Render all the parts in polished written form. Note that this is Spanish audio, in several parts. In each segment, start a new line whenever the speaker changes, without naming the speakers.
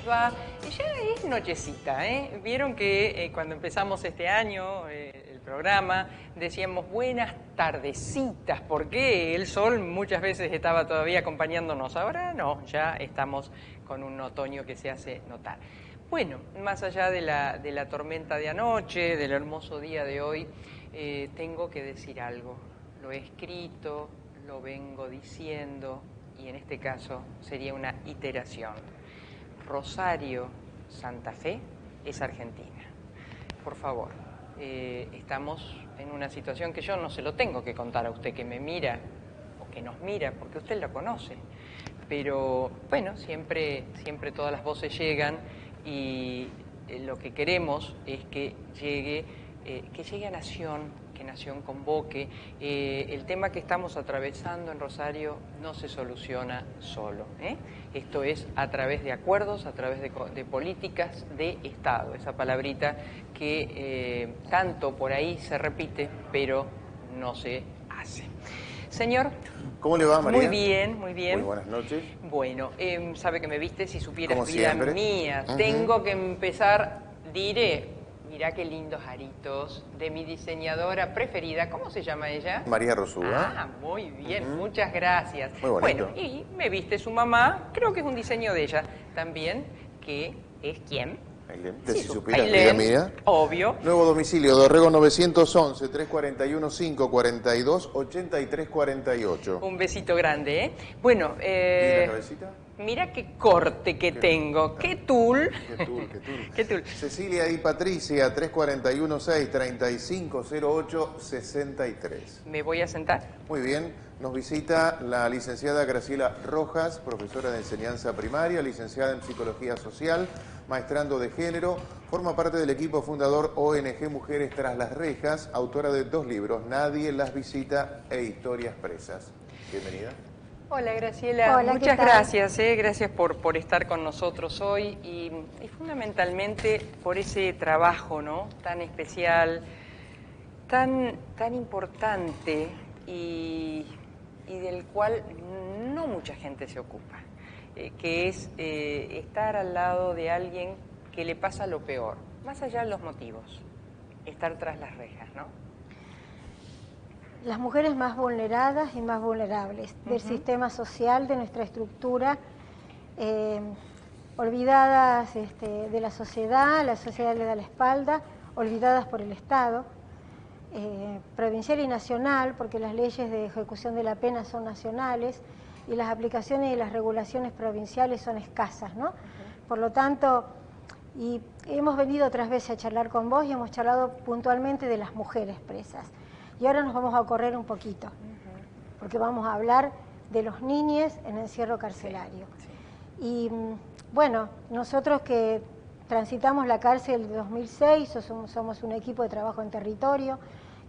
va? Ya es nochecita, ¿eh? Vieron que cuando empezamos este año el programa decíamos buenas tardecitas, porque el sol muchas veces estaba todavía acompañándonos. Ahora no, ya estamos con un otoño que se hace notar. Bueno, más allá de la tormenta de anoche, del hermoso día de hoy, tengo que decir algo. Lo he escrito, lo vengo diciendo, y en este caso sería una iteración. Rosario, Santa Fe, es Argentina. Por favor, estamos en una situación que yo no se lo tengo que contar a usted que me mira o que nos mira, porque usted la conoce. Pero bueno, siempre todas las voces llegan y lo que queremos es que llegue a Nación, que Nación convoque. El tema que estamos atravesando en Rosario no se soluciona solo, ¿eh? Esto es a través de acuerdos, a través de políticas de Estado, esa palabrita que tanto por ahí se repite, pero no se hace. Señor.
¿Cómo le va, María?
Muy bien, muy bien.
Muy buenas noches.
Bueno, sabe que me viste, si supieras,
Como
vida
siempre.
mía. Tengo que empezar, diré, mirá qué lindos aritos de mi diseñadora preferida. ¿Cómo se llama ella?
María Rosuga.
Ah, muy bien, muchas gracias.
Muy bonito.
Bueno, y me viste su mamá, creo que es un diseño de ella también, que es ¿quién?
Ailén,
Sí,
si supiera,
Ailén,
amiga mía.
obvio.
Nuevo domicilio, Dorrego 911, 341-542, 8348.
Un besito grande, ¿eh? Bueno,
¿Y la cabecita?
mira qué corte que tengo, qué tul.
Qué tul, qué tul.
Qué tul.
Cecilia y Patricia, 341-635-08-63.
¿Me voy a sentar?
Muy bien, nos visita la licenciada Graciela Rojas, profesora de enseñanza primaria, licenciada en psicología social, maestrando de género, forma parte del equipo fundador ONG Mujeres Tras las Rejas, autora de 2 libros, Nadie las visita e Historias presas. Bienvenida.
Hola Graciela,
Hola,
muchas
¿qué tal?
gracias, gracias por estar con nosotros hoy y fundamentalmente por ese trabajo, ¿no? Tan especial, tan importante y del cual no mucha gente se ocupa, que es estar al lado de alguien que le pasa lo peor, más allá de los motivos, estar tras las rejas, ¿no?
Las mujeres más vulneradas y más vulnerables del sistema social, de nuestra estructura, olvidadas de la sociedad les da la espalda, olvidadas por el Estado, provincial y nacional, porque las leyes de ejecución de la pena son nacionales y las aplicaciones y las regulaciones provinciales son escasas, ¿no? Por lo tanto, y hemos venido otras veces a charlar con vos y hemos charlado puntualmente de las mujeres presas. Y ahora nos vamos a correr un poquito, porque vamos a hablar de los niños en encierro carcelario. Y bueno, nosotros que transitamos la cárcel de 2006, somos un equipo de trabajo en territorio,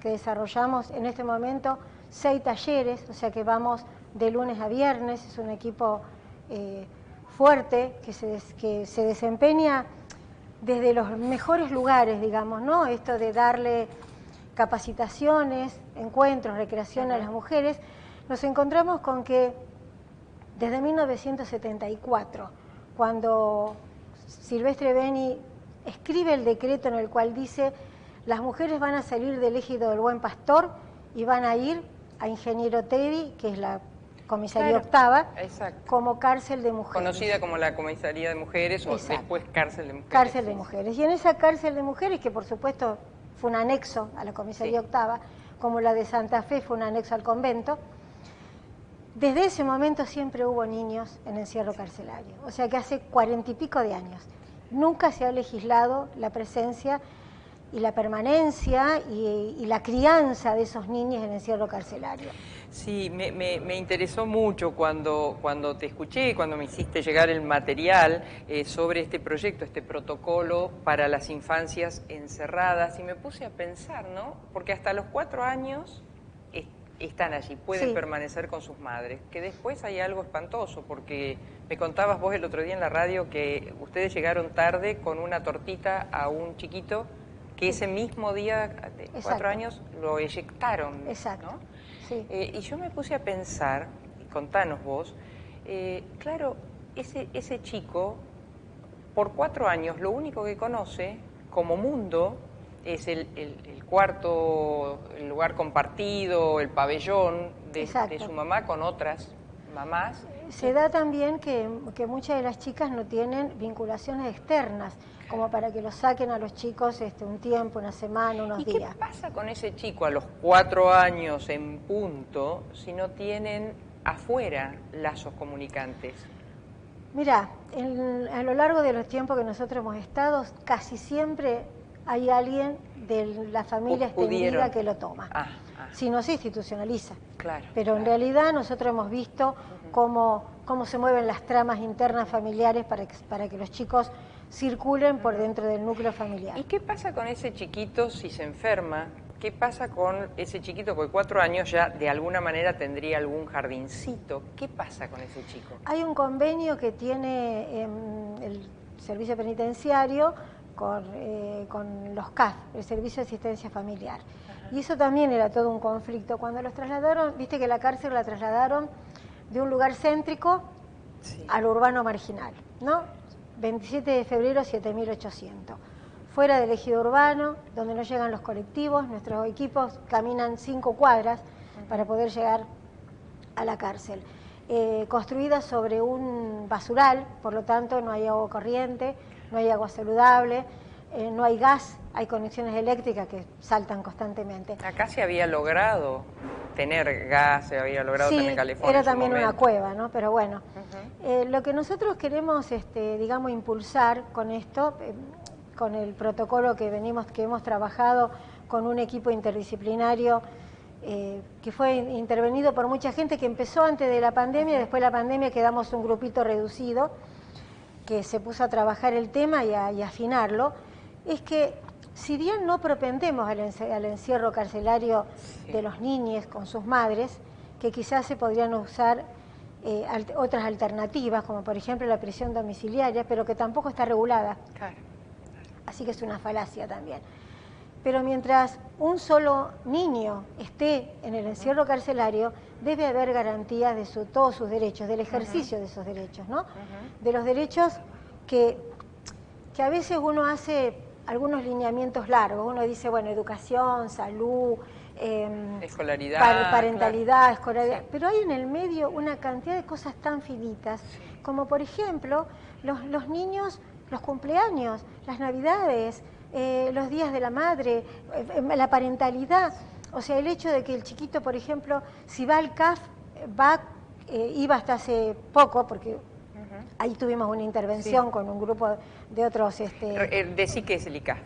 que desarrollamos en este momento 6 talleres, o sea que vamos de lunes a viernes, es un equipo fuerte que se desempeña desde los mejores lugares, digamos, ¿no? Esto de darle capacitaciones, encuentros, recreación a las mujeres, nos encontramos con que desde 1974, cuando Silvestre Beni escribe el decreto en el cual dice las mujeres van a salir del Ejido del Buen Pastor y van a ir a Ingeniero Tedi, que es la comisaría octava, como cárcel de mujeres.
Conocida como la comisaría de mujeres o después cárcel de mujeres.
Cárcel de mujeres. Y en esa cárcel de mujeres, que por supuesto fue un anexo a la comisaría octava, como la de Santa Fe fue un anexo al convento, desde ese momento siempre hubo niños en encierro carcelario. O sea que hace 40 y pico de años. Nunca se ha legislado la presencia y la permanencia y la crianza de esos niños en encierro carcelario.
Sí, me interesó mucho cuando te escuché, cuando me hiciste llegar el material sobre este proyecto, este protocolo para las infancias encerradas, y me puse a pensar, ¿no? Porque hasta los 4 años están allí, pueden permanecer con sus madres, que después hay algo espantoso, porque me contabas vos el otro día en la radio que ustedes llegaron tarde con una tortita a un chiquito que ese mismo día, de 4 años, lo eyectaron,
Exacto.
¿no?
Sí.
Y yo me puse a pensar, y contanos vos, claro, ese chico por 4 años lo único que conoce como mundo es el cuarto, el lugar compartido, el pabellón de su mamá con otras mamás.
Se da también que muchas de las chicas no tienen vinculaciones externas, como para que los saquen a los chicos un tiempo, una semana, unos días.
¿Y qué pasa con ese chico a los 4 años en punto si no tienen afuera lazos comunicantes?
Mirá, a lo largo de los tiempos que nosotros hemos estado, casi siempre hay alguien de la familia extendida que lo toma. Si no se institucionaliza.
Claro,
pero en realidad nosotros hemos visto cómo se mueven las tramas internas familiares para que los chicos circulen por dentro del núcleo familiar.
¿Y qué pasa con ese chiquito si se enferma? ¿Qué pasa con ese chiquito? Porque 4 años ya de alguna manera tendría algún jardincito. ¿Qué pasa con ese chico?
Hay un convenio que tiene el servicio penitenciario con los CAF, el Servicio de Asistencia Familiar. Y eso también era todo un conflicto. Cuando los trasladaron, viste que la cárcel la trasladaron de un lugar céntrico al urbano marginal, ¿no? 27 de febrero, 7.800. Fuera del ejido urbano, donde no llegan los colectivos, nuestros equipos caminan 5 cuadras para poder llegar a la cárcel. Construida sobre un basural, por lo tanto no hay agua corriente, no hay agua saludable, no hay gas, hay conexiones eléctricas que saltan constantemente.
Acá se había logrado tener gas, se había logrado tener calefón.
Era también una cueva, ¿no? Pero bueno, lo que nosotros queremos, digamos, impulsar con esto, con el protocolo que hemos trabajado con un equipo interdisciplinario que fue intervenido por mucha gente, que empezó antes de la pandemia, después de la pandemia quedamos un grupito reducido que se puso a trabajar el tema y a afinarlo, es que si bien no propendemos al encierro carcelario de los niños con sus madres, que quizás se podrían usar otras alternativas, como por ejemplo la prisión domiciliaria, pero que tampoco está regulada.
Claro.
Así que es una falacia también. Pero mientras un solo niño esté en el encierro carcelario, debe haber garantías de todos sus derechos, del ejercicio de esos derechos, ¿no? De los derechos que a veces uno hace algunos lineamientos largos. Uno dice, bueno, educación, salud,
escolaridad,
parentalidad, escolaridad. Pero hay en el medio una cantidad de cosas tan finitas, como por ejemplo los niños, los cumpleaños, las navidades, los días de la madre, la parentalidad. O sea, el hecho de que el chiquito, por ejemplo, si va al CAF, iba hasta hace poco, porque ahí tuvimos una intervención con un grupo de otros...
Decí que es el ICAF.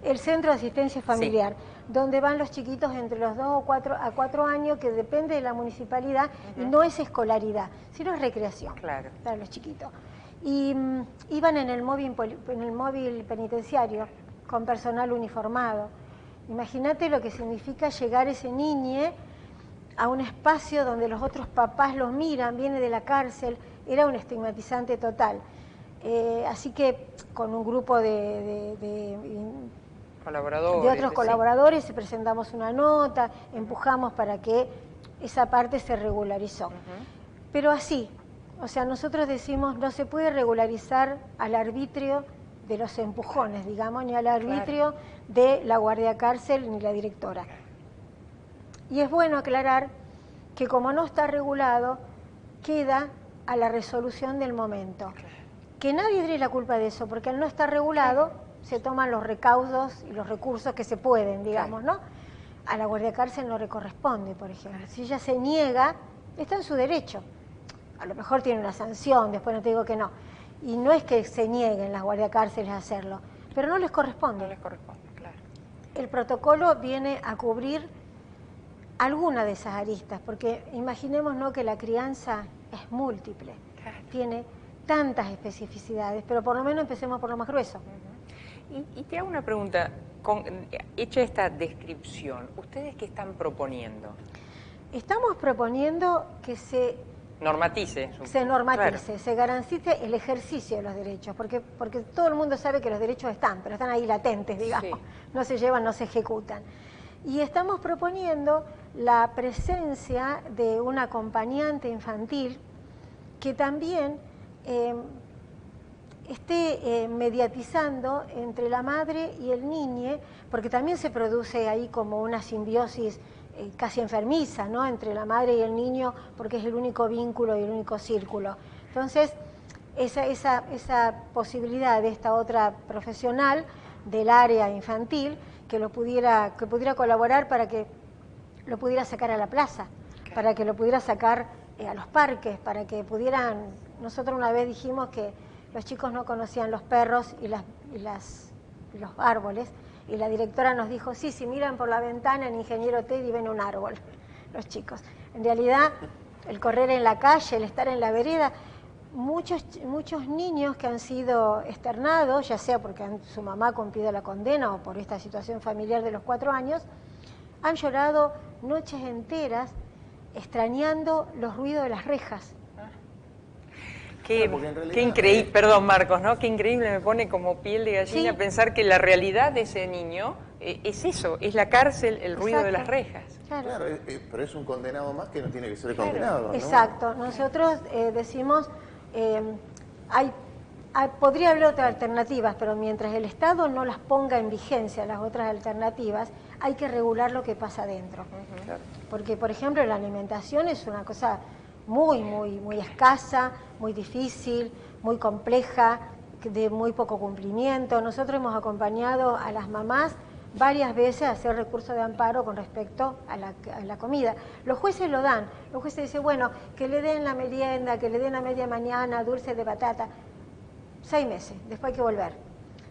El Centro de Asistencia Familiar, donde van los chiquitos entre los 2 a 4 años, que depende de la municipalidad, y no es escolaridad, sino es recreación para los chiquitos. Y iban en el móvil penitenciario, con personal uniformado. Imagínate lo que significa llegar ese niño a un espacio donde los otros papás los miran, viene de la cárcel, era un estigmatizante total. Así que con un grupo de otros colaboradores presentamos una nota, empujamos para que esa parte se regularizó. Pero así, o sea, nosotros decimos, no se puede regularizar al arbitrio de los empujones, digamos, ni al arbitrio de la guardia cárcel ni la directora. Y es bueno aclarar que como no está regulado, queda a la resolución del momento. Que nadie tiene la culpa de eso, porque al no estar regulado se toman los recaudos y los recursos que se pueden, digamos, ¿no? A la guardia cárcel no le corresponde, por ejemplo. Si ella se niega, está en su derecho. A lo mejor tiene una sanción, después no te digo que no. Y no es que se nieguen las guardiacárceles a hacerlo, pero no les corresponde.
No les corresponde, claro.
El protocolo viene a cubrir alguna de esas aristas, porque imaginemos, ¿no?, que la crianza es múltiple, tiene tantas especificidades, pero por lo menos empecemos por lo más grueso.
Y te hago una pregunta, hecha esta descripción, ¿ustedes qué están proponiendo?
Estamos proponiendo que se
normatice,
se garantice el ejercicio de los derechos, porque todo el mundo sabe que los derechos están, pero están ahí latentes, digamos, no se llevan, no se ejecutan. Y estamos proponiendo la presencia de un acompañante infantil que también esté mediatizando entre la madre y el niño, porque también se produce ahí como una simbiosis casi enfermiza, ¿no?, entre la madre y el niño, porque es el único vínculo y el único círculo. Entonces, esa posibilidad de esta otra profesional del área infantil que pudiera colaborar para que lo pudiera sacar a la plaza, para que lo pudiera sacar a los parques, para que pudieran... Nosotros una vez dijimos que los chicos no conocían los perros y los árboles, y la directora nos dijo, sí, si miran por la ventana el ingeniero Teddy ven un árbol, los chicos. En realidad, el correr en la calle, el estar en la vereda, muchos niños que han sido externados, ya sea porque su mamá cumplido la condena o por esta situación familiar de los 4 años, han llorado noches enteras extrañando los ruidos de las rejas.
Qué increíble, perdón Marcos, ¿no? Qué increíble, me pone como piel de gallina pensar que la realidad de ese niño es eso, es la cárcel, el ruido de las rejas.
Claro, pero es un condenado más que no tiene que ser condenado, ¿no?
Exacto, nosotros decimos, podría haber otras alternativas, pero mientras el Estado no las ponga en vigencia, las otras alternativas, hay que regular lo que pasa adentro. Porque, por ejemplo, la alimentación es una cosa muy escasa, muy difícil, muy compleja, de muy poco cumplimiento. Nosotros hemos acompañado a las mamás varias veces a hacer recurso de amparo con respecto a la comida. Los jueces lo dan, los jueces dicen, bueno, que le den la merienda, que le den a media mañana dulce de batata. 6 meses, después hay que volver.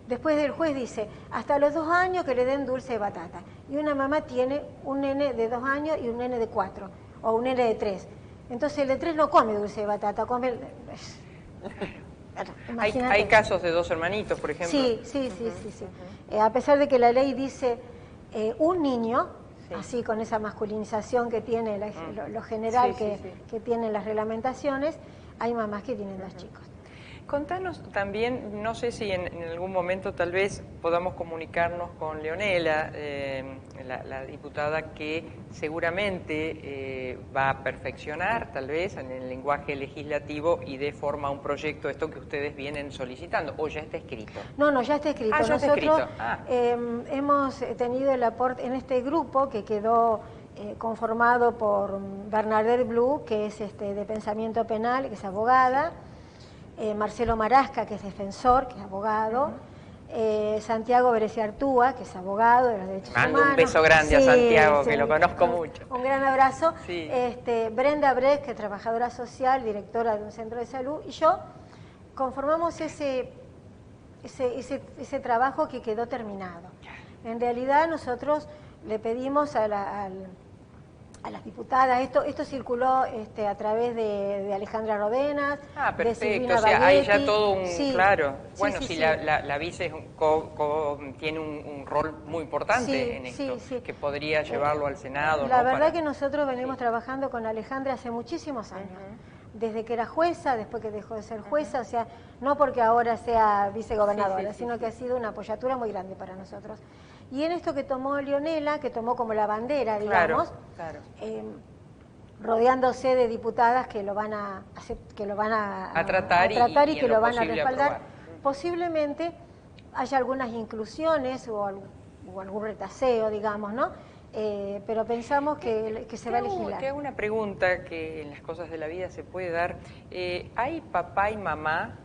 Después el juez dice, hasta los 2 años que le den dulce de batata. Y una mamá tiene un nene de 2 años y un nene de 4, o un nene de 3. Entonces el de 3 no come dulce de batata, come...
Hay casos de 2 hermanitos, por ejemplo.
Sí. A pesar de que la ley dice un niño, así con esa masculinización que tiene lo general que tienen las reglamentaciones, hay mamás que tienen 2 chicos.
Contanos también, no sé si en algún momento tal vez podamos comunicarnos con Leonela, la diputada que seguramente va a perfeccionar tal vez en el lenguaje legislativo y dé forma a un proyecto, esto que ustedes vienen solicitando, o ya está escrito.
No, ya está escrito.
Ya está escrito.
Hemos tenido el aporte en este grupo que quedó conformado por Bernadette Blue, que es de pensamiento penal, que es abogada, Marcelo Marasca, que es defensor, que es abogado, Santiago Bereciartúa, que es abogado de los derechos humanos.
Mando un beso grande a Santiago, que lo conozco mucho.
Un gran abrazo.
Sí.
Brenda Brecht, que es trabajadora social, directora de un centro de salud, y yo conformamos ese trabajo que quedó terminado. En realidad nosotros le pedimos a las diputadas, esto circuló a través de Alejandra Rodenas,
perfecto,
de Silvina
o sea,
Baghetti.
hay ya todo un... claro, bueno,
sí.
La vice tiene un rol muy importante en esto, que podría llevarlo al Senado.
La verdad que nosotros venimos trabajando con Alejandra hace muchísimos años, desde que era jueza, después que dejó de ser jueza, o sea, no porque ahora sea vicegobernadora, sino que ha sido una apoyatura muy grande para nosotros. Y en esto que tomó Leonela, que tomó como la bandera, digamos, rodeándose de diputadas que lo van a tratar y que lo van a respaldar, posiblemente haya algunas inclusiones o algún retaseo, digamos, ¿no? Pero pensamos que se va a legislar.
Te hago una pregunta que en las cosas de la vida se puede dar. ¿Hay papá y mamá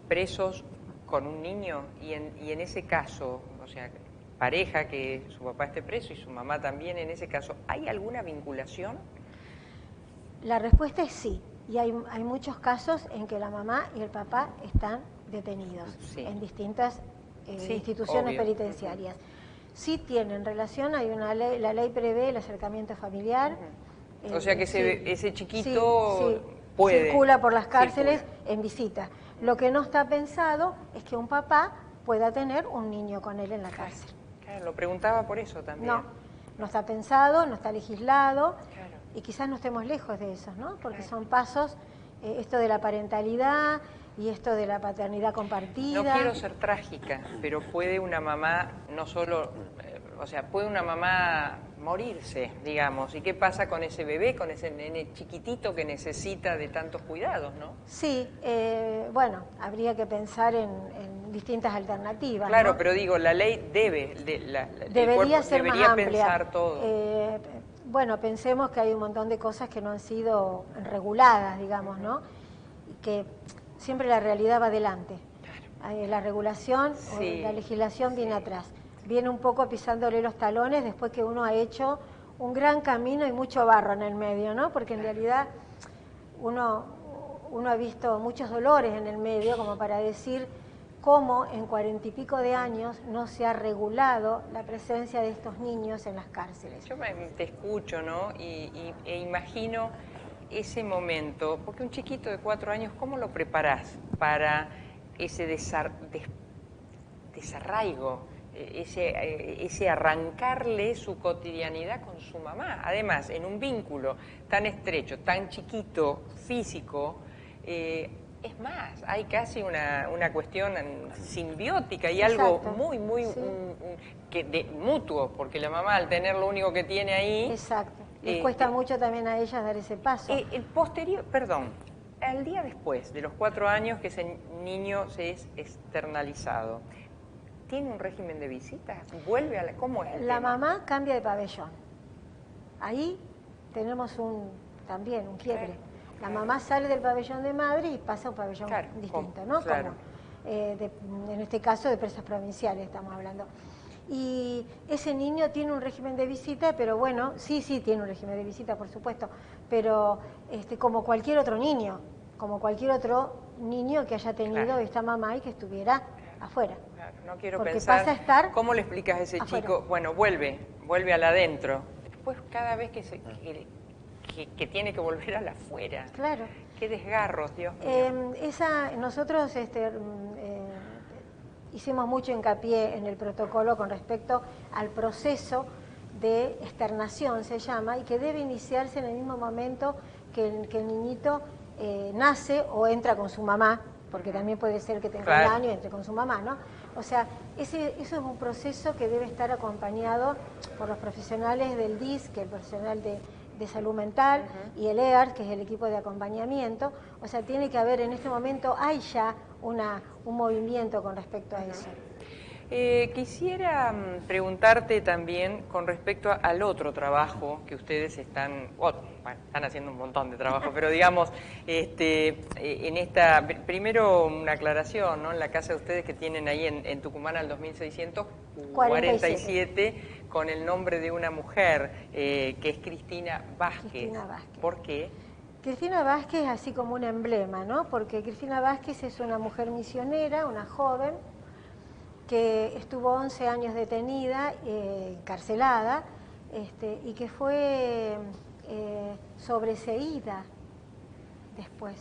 presos con un niño? Y en ese caso, o sea, pareja que su papá esté preso y su mamá también, en ese caso, ¿hay alguna vinculación?
La respuesta es sí, y hay muchos casos en que la mamá y el papá están detenidos en distintas instituciones penitenciarias. Sí tienen relación, hay una ley, la ley prevé el acercamiento familiar.
O sea que ese chiquito puede...
circula por las cárceles en visita. Lo que no está pensado es que un papá pueda tener un niño con él en la cárcel.
Claro, lo preguntaba por eso también.
No está pensado, no está legislado, y quizás no estemos lejos de eso, ¿no? Porque son pasos, esto de la parentalidad y esto de la paternidad compartida.
No quiero ser trágica, pero puede una mamá no solo o sea, puede una mamá morirse, digamos, ¿y qué pasa con ese bebé, con ese nene chiquitito que necesita de tantos cuidados, no?
Sí, bueno, habría que pensar en distintas alternativas.
Claro,
¿no?
pero digo, la ley debe,
Debería ser más amplia.
Pensar todo.
Bueno, pensemos que hay un montón de cosas que no han sido reguladas, digamos, ¿no? Y que siempre la realidad va adelante. La regulación,
Sí.
la legislación viene atrás. Viene un poco pisándole los talones después que uno ha hecho un gran camino y mucho barro en el medio, ¿no? Porque en realidad uno ha visto muchos dolores en el medio como para decir cómo en 40 y pico de años no se ha regulado la presencia de estos niños en las cárceles.
Yo te escucho, ¿no? E imagino ese momento, porque un chiquito de 4 años, ¿cómo lo preparás para ese desarraigo, ese arrancarle su cotidianidad con su mamá? Además, en un vínculo tan estrecho, tan chiquito, físico, es más, hay casi una cuestión simbiótica y algo muy mutuo, porque la mamá al tener lo único que tiene ahí...
Exacto, les cuesta mucho también a ellas dar ese paso.
El posterior, perdón, al día después de los 4 años que ese niño se es externalizado, ¿tiene un régimen de visitas? ¿Vuelve a la... ¿Cómo es el
La
tema?
mamá cambia de pabellón. Ahí tenemos también un quiebre.
Claro.
La mamá sale del pabellón de madre y pasa a un pabellón distinto, ¿no?
Claro.
En este caso de presas provinciales estamos hablando. Y ese niño tiene un régimen de visita, pero bueno, sí tiene un régimen de visita, por supuesto, pero como cualquier otro niño que haya tenido esta mamá y que estuviera afuera.
Claro, no quiero
porque
pensar,
pasa a estar
¿cómo le explicas a ese
afuera.
chico? Bueno, vuelve al adentro. Después cada vez que tiene que volver al afuera.
Claro.
Qué desgarros, Dios mío.
Nosotros hicimos mucho hincapié en el protocolo con respecto al proceso de externación, se llama, y que debe iniciarse en el mismo momento que el niñito nace o entra con su mamá, porque también puede ser que tenga un año y entre con su mamá, ¿no? O sea, eso es un proceso que debe estar acompañado por los profesionales del DIS, que es el profesional de salud mental, y el EAR, que es el equipo de acompañamiento. O sea, tiene que haber en este momento, hay ya un movimiento con respecto a eso.
Quisiera preguntarte también con respecto al otro trabajo que ustedes están haciendo un montón de trabajo, pero digamos, en esta, primero una aclaración, ¿no? En la casa de ustedes que tienen ahí en Tucumán al 2647, con el nombre de una mujer, que es Cristina Vázquez.
Cristina Vázquez.
¿Por qué?
Cristina Vázquez es así como un emblema, ¿no? Porque Cristina Vázquez es una mujer misionera, una joven, que estuvo 11 años detenida, encarcelada, y que fue sobreseída después.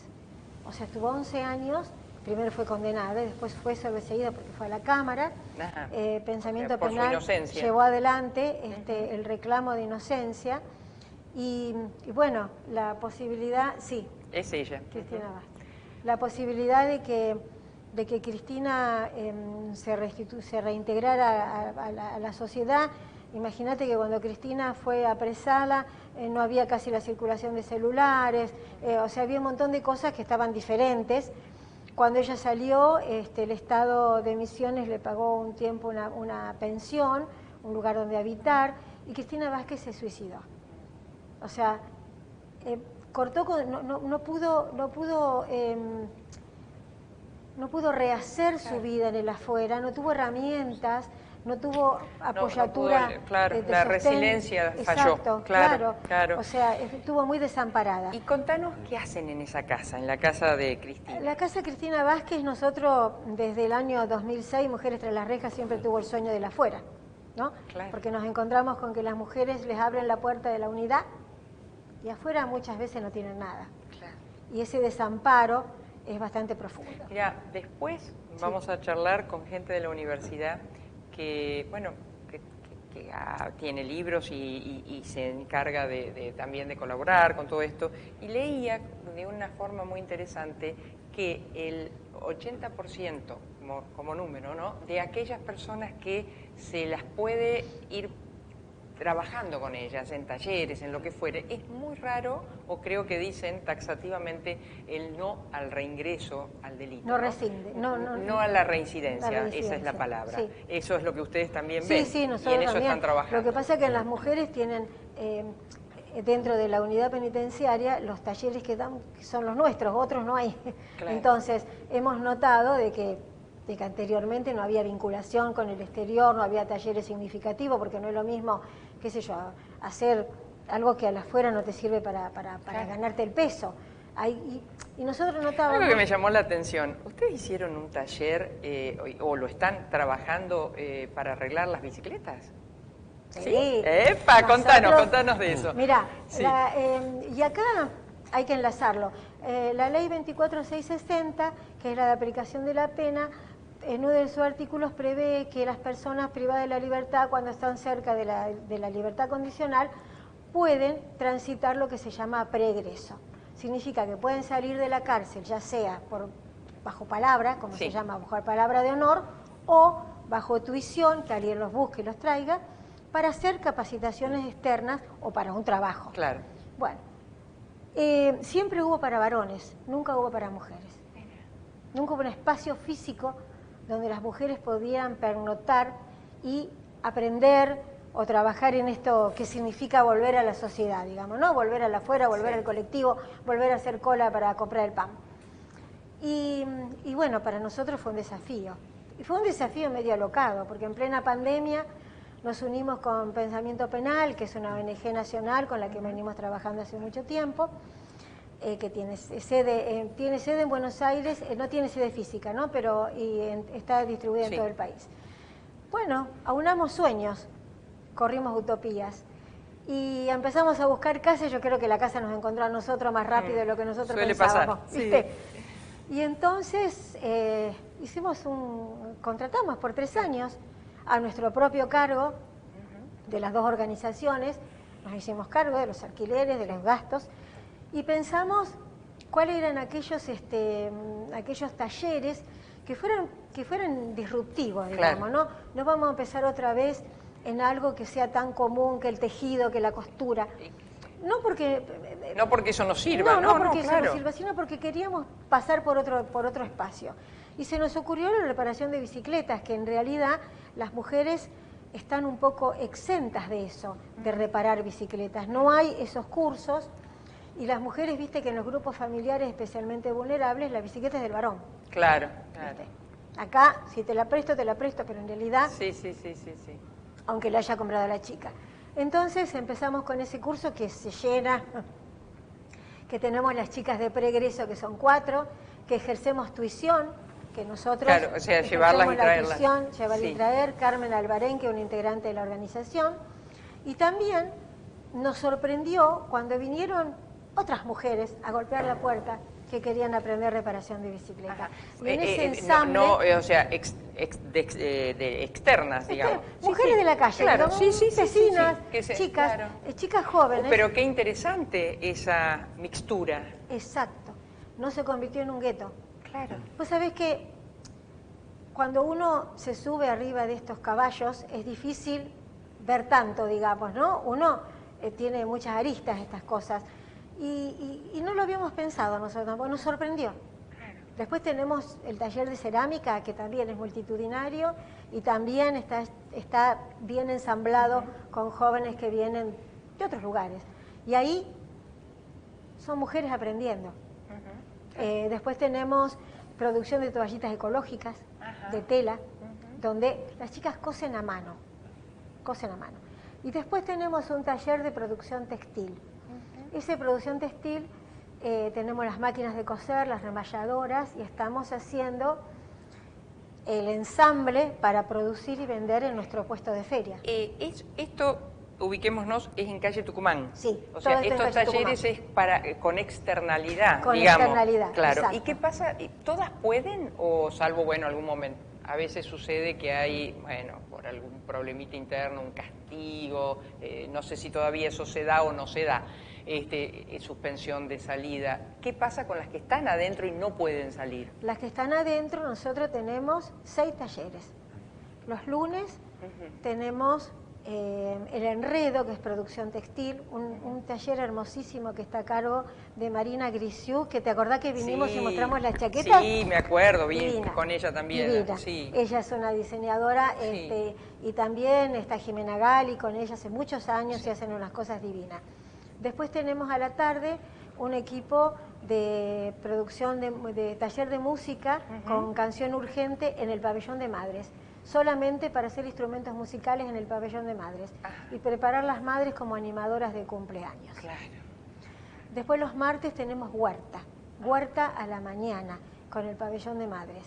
O sea, estuvo 11 años, primero fue condenada, y después fue sobreseída porque fue a la Cámara. Pensamiento Penal llevó adelante el reclamo de inocencia. Y bueno, la posibilidad, sí.
Es ella.
Cristina Vázquez. La posibilidad de que Cristina se reintegrara a la sociedad. Imagínate que cuando Cristina fue apresada no había casi la circulación de celulares, o sea, había un montón de cosas que estaban diferentes. Cuando ella salió, el Estado de Misiones le pagó un tiempo una pensión, un lugar donde habitar, y Cristina Vázquez se suicidó. O sea, no pudo rehacer su vida en el afuera, no tuvo herramientas, no tuvo apoyatura.
La resiliencia falló.
Exacto, claro. O sea, estuvo muy desamparada.
Y contanos qué hacen en esa casa, en la casa de Cristina.
La casa Cristina Vázquez, nosotros desde el año 2006, Mujeres tras las rejas, siempre tuvo el sueño del afuera, ¿no?
Claro.
Porque nos encontramos con que las mujeres les abren la puerta de la unidad y afuera muchas veces no tienen nada.
Claro.
Y ese desamparo es bastante profundo.
Mira, después vamos a charlar con gente de la universidad que tiene libros y se encarga también de colaborar con todo esto. Y leía de una forma muy interesante que el 80% como número, ¿no? De aquellas personas que se las puede ir trabajando con ellas en talleres, en lo que fuere. Es muy raro, o creo que dicen taxativamente, el no al reingreso al delito.
No rescinde,
no a la reincidencia, esa es la palabra.
Sí.
Eso es lo que ustedes también ven,
sí, nosotros
y en eso
también.
están trabajando.
Lo que pasa es que las mujeres tienen, dentro de la unidad penitenciaria, los talleres que dan son los nuestros, otros no hay.
Claro.
Entonces, hemos notado de que anteriormente no había vinculación con el exterior, no había talleres significativos, porque no es lo mismo, qué sé yo, hacer algo que a la afuera no te sirve para
Claro.
ganarte el peso. Y nosotros notábamos...
Algo que me llamó la atención, ¿ustedes hicieron un taller o lo están trabajando para arreglar las bicicletas?
Sí.
¡Epa!
Nosotros-
Contanos de eso.
Mirá,
Sí.
y acá hay que enlazarlo. La ley 24660, que es la de aplicación de la pena, en uno de sus artículos prevé que las personas privadas de la libertad, cuando están cerca de la libertad condicional, pueden transitar lo que se llama preegreso. Significa que pueden salir de la cárcel, ya sea bajo palabra, como
Sí.
se llama, bajo palabra de honor, o bajo tuición, que alguien los busque y los traiga, para hacer capacitaciones externas o para un trabajo.
Claro.
Bueno, siempre hubo para varones, nunca hubo para mujeres. Nunca hubo un espacio físico donde las mujeres podían pernoctar y aprender o trabajar en esto que significa volver a la sociedad, digamos, ¿no? Volver a la afuera, volver
Sí.
al colectivo, volver a hacer cola para comprar el pan. Y bueno, para nosotros fue un desafío. Y fue un desafío medio alocado, porque en plena pandemia nos unimos con Pensamiento Penal, que es una ONG nacional con la que venimos trabajando hace mucho tiempo, que tiene sede en Buenos Aires, no tiene sede física, ¿no? Pero está distribuida
Sí.
en todo el país. Bueno, aunamos sueños, corrimos utopías y empezamos a buscar casas. Yo creo que la casa nos encontró a nosotros más rápido de lo que nosotros
Suele
pensábamos,
pasar, sí.
¿viste? Y entonces contratamos por 3 años a nuestro propio cargo de las 2 organizaciones, nos hicimos cargo de los alquileres, de los gastos, y pensamos cuáles eran aquellos talleres que fueran disruptivos, digamos,
Claro.
¿no? No vamos a empezar otra vez en algo que sea tan común que el tejido, que la costura. No porque
eso no sirva,
no porque eso
claro.
no sirva, sino porque queríamos pasar por otro espacio. Y se nos ocurrió la reparación de bicicletas, que en realidad las mujeres están un poco exentas de eso, de reparar bicicletas. No hay esos cursos, y las mujeres, viste que en los grupos familiares especialmente vulnerables, la bicicleta es del varón.
Claro.
¿Viste? Acá, si te la presto, pero en realidad,
Sí.
aunque la haya comprado la chica. Entonces empezamos con ese curso que se llena, que tenemos las chicas de preegreso, que son 4, que ejercemos tuición, que nosotros
Claro, o sea,
ejercemos
llevarlas y
la
traerlas.
tuición, llevar
Sí.
y traer, Carmen Albarén, que es una integrante de la organización, y también nos sorprendió cuando vinieron otras mujeres a golpear la puerta que querían aprender reparación de bicicleta.
Ajá.
Y en ese ensamble...
o sea, de externas, digamos.
mujeres
Sí,
de la calle,
claro,
digamos,
sí,
vecinas,
que se-
chicas,
claro.
chicas jóvenes.
Pero qué interesante esa mixtura.
Exacto, no se convirtió en un gueto.
Claro.
Vos sabés que cuando uno se sube arriba de estos caballos es difícil ver tanto, digamos, ¿no? Uno tiene muchas aristas estas cosas y no lo habíamos pensado nosotros tampoco, nos sorprendió. Después tenemos el taller de cerámica, que también es multitudinario y también está bien ensamblado con jóvenes que vienen de otros lugares. Y ahí son mujeres aprendiendo. Después tenemos producción de toallitas ecológicas, de tela, donde las chicas cosen a mano. Y después tenemos un taller de producción textil. Esa producción textil, tenemos las máquinas de coser, las remalladoras, y estamos haciendo el ensamble para producir y vender en nuestro puesto de feria.
Esto, ubiquémonos, es en calle Tucumán.
Sí,
O sea,
todo esto en
estos
calle
talleres
Tucumán.
es con externalidad,
Con
digamos.
externalidad,
Claro.
exacto.
¿Y qué pasa? ¿Todas pueden o salvo, bueno, algún momento? A veces sucede que hay, bueno, por algún problemita interno, un castigo, no sé si todavía eso se da o no se da. suspensión de salida. ¿Qué pasa con las que están adentro y no pueden salir?
Las que están adentro, nosotros tenemos 6 talleres. Los lunes tenemos el enredo, que es producción textil, un taller hermosísimo que está a cargo de Marina Grisiu, que te acordás que vinimos y mostramos las chaquetas.
Sí, me acuerdo, vi
Divina,
con ella también.
divina.
Sí.
Ella es una diseñadora, y también está Jimena Gali, con ella hace muchos años y hacen unas cosas divinas. Después tenemos a la tarde un equipo de producción de taller de música con canción urgente en el pabellón de madres, solamente para hacer instrumentos musicales en el pabellón de madres y preparar las madres como animadoras de cumpleaños.
Claro.
Después los martes tenemos huerta a la mañana con el pabellón de madres,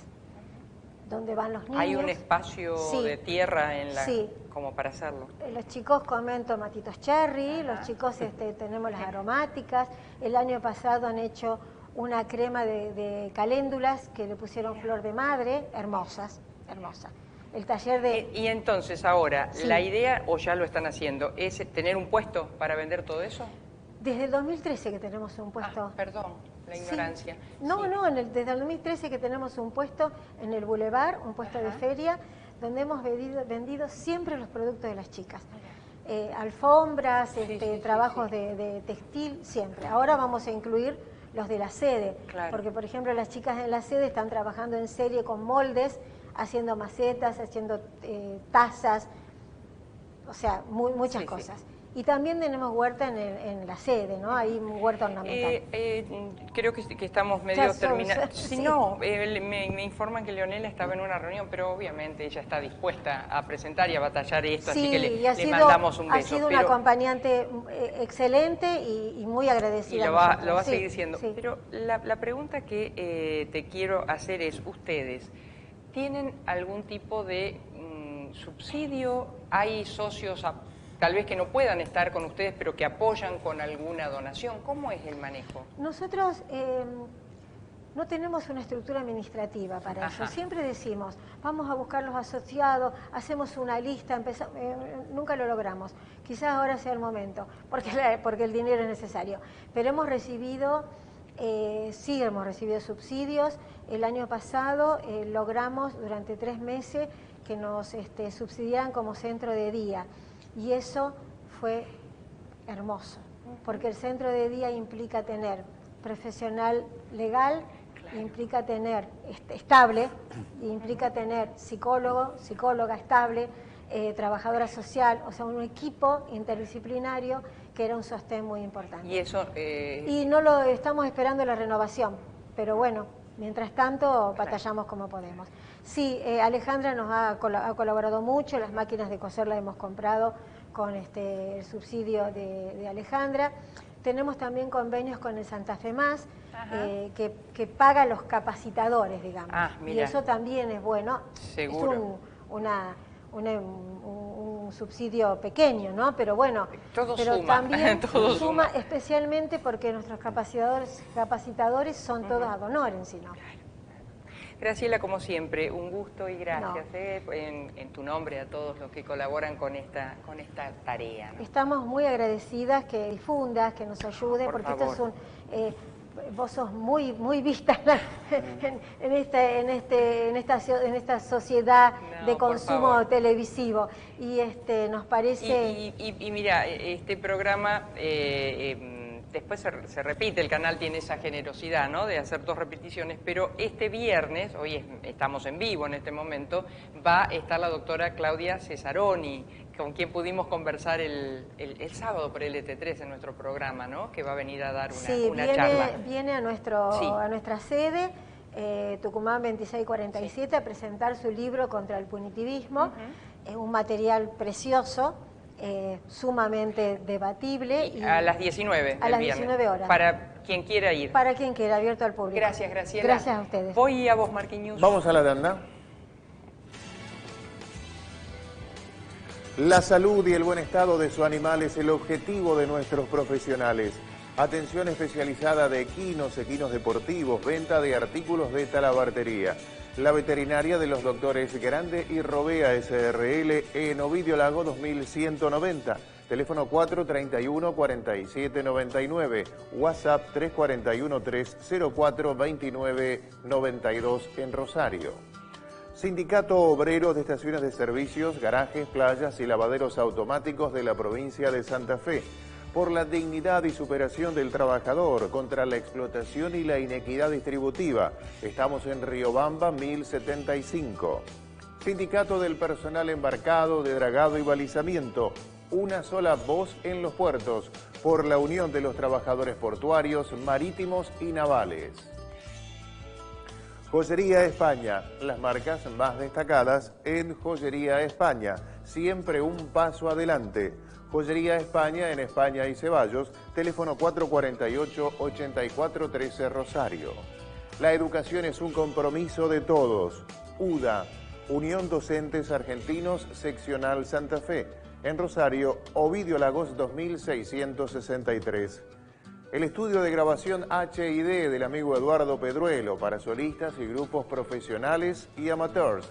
donde van los niños.
¿Hay un espacio de tierra en la como para hacerlo?
Los chicos comen tomatitos cherry, los chicos tenemos las aromáticas. El año pasado han hecho una crema de caléndulas que le pusieron flor de madre, hermosas. El taller de...
Y entonces ahora, la idea, o ya lo están haciendo, es tener un puesto para vender todo eso.
Desde el 2013 que tenemos un puesto.
Perdón, la ignorancia.
No, desde el 2013 que tenemos un puesto en el Boulevard, un puesto de feria, donde hemos vendido siempre los productos de las chicas. Alfombras, trabajos de textil, siempre. Ahora vamos a incluir los de la sede, porque por ejemplo las chicas en la sede están trabajando en serie con moldes, haciendo macetas, haciendo tazas, o sea, muchas cosas. Y también tenemos huerta en la sede, ¿no? Hay huerta ornamental.
Creo que estamos medio terminando. Me informan que Leonela estaba en una reunión, pero obviamente ella está dispuesta a presentar y a batallar esto, así que le mandamos un beso.
Ha sido una acompañante excelente y muy agradecida.
Y lo va a seguir siendo. Pero la pregunta que te quiero hacer es, ¿ustedes tienen algún tipo de subsidio? ¿Hay socios tal vez que no puedan estar con ustedes, pero que apoyan con alguna donación? ¿Cómo es el manejo?
Nosotros no tenemos una estructura administrativa para eso. Siempre decimos, vamos a buscar los asociados, hacemos una lista, nunca lo logramos. Quizás ahora sea el momento, porque el dinero es necesario. Pero hemos recibido, hemos recibido subsidios. El año pasado logramos durante 3 meses que nos subsidiaran como centro de día. Y eso fue hermoso, porque el centro de día implica tener profesional legal, implica tener estable, implica tener psicólogo, psicóloga estable, trabajadora social, o sea, un equipo interdisciplinario que era un sostén muy importante.
Y eso...
Y no lo estamos esperando la renovación, pero bueno, mientras tanto batallamos como podemos. Sí, Alejandra nos ha colaborado mucho, las máquinas de coser las hemos comprado con el subsidio de Alejandra. Tenemos también convenios con el Santa Fe Más, que paga los capacitadores, digamos. Y eso también es bueno.
Seguro.
Es un subsidio pequeño, ¿no? Pero bueno,
todo
también
todo
suma, especialmente porque nuestros capacitadores son todos ad honorem, ¿no?
Graciela, como siempre, un gusto y gracias en tu nombre a todos los que colaboran con esta tarea, ¿no?
Estamos muy agradecidas que difundas, que nos ayudes, porque
favor.
Esto es vos sos muy vista en esta sociedad de consumo televisivo y nos parece...
Y mira, este programa... después se repite, el canal tiene esa generosidad, ¿no?, de hacer 2 repeticiones, pero este viernes, hoy estamos en vivo en este momento, va a estar la doctora Claudia Cesaroni, con quien pudimos conversar el sábado por LT3 en nuestro programa, ¿no?, que va a venir a dar una charla.
Viene a nuestra sede, Tucumán 2647, a presentar su libro contra el punitivismo, un material precioso, sumamente debatible.
Y a las 19
a las 19 horas.
Para quien quiera ir.
Para quien quiera, abierto al público.
Gracias, Graciela.
Gracias a ustedes.
Voy a vos, Marquinhos.
Vamos a la tanda. La salud y el buen estado de su animal es el objetivo de nuestros profesionales. Atención especializada de equinos deportivos, venta de artículos de talabartería. La veterinaria de los doctores Grande y Robea SRL en Ovidio Lago 2190. Teléfono 431-4799, WhatsApp 341-304-2992 en Rosario. Sindicato Obrero de Estaciones de Servicios, Garajes, Playas y Lavaderos Automáticos de la provincia de Santa Fe. Por la dignidad y superación del trabajador, contra la explotación y la inequidad distributiva. Estamos en Riobamba 1075. Sindicato del Personal Embarcado, de Dragado y Balizamiento. Una sola voz en los puertos. Por la unión de los trabajadores portuarios, marítimos y navales. Joyería España, las marcas más destacadas en Joyería España, siempre un paso adelante. Joyería España en España y Ceballos, teléfono 448-8413 Rosario. La educación es un compromiso de todos. UDA, Unión Docentes Argentinos, Seccional Santa Fe, en Rosario, Ovidio Lagos 2663. El estudio de grabación HID del amigo Eduardo Pedruelo para solistas y grupos profesionales y amateurs.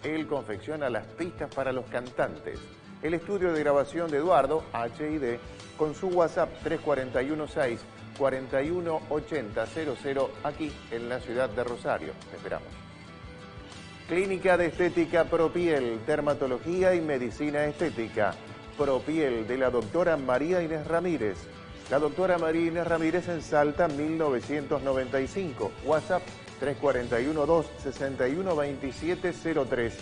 Él confecciona las pistas para los cantantes. El estudio de grabación de Eduardo, HID, con su WhatsApp 3416-418000, aquí en la ciudad de Rosario. Te esperamos. Clínica de Estética Propiel, Dermatología y Medicina Estética. Propiel, de la doctora María Inés Ramírez. La doctora María Inés Ramírez en Salta, 1995. WhatsApp 341-261-2703.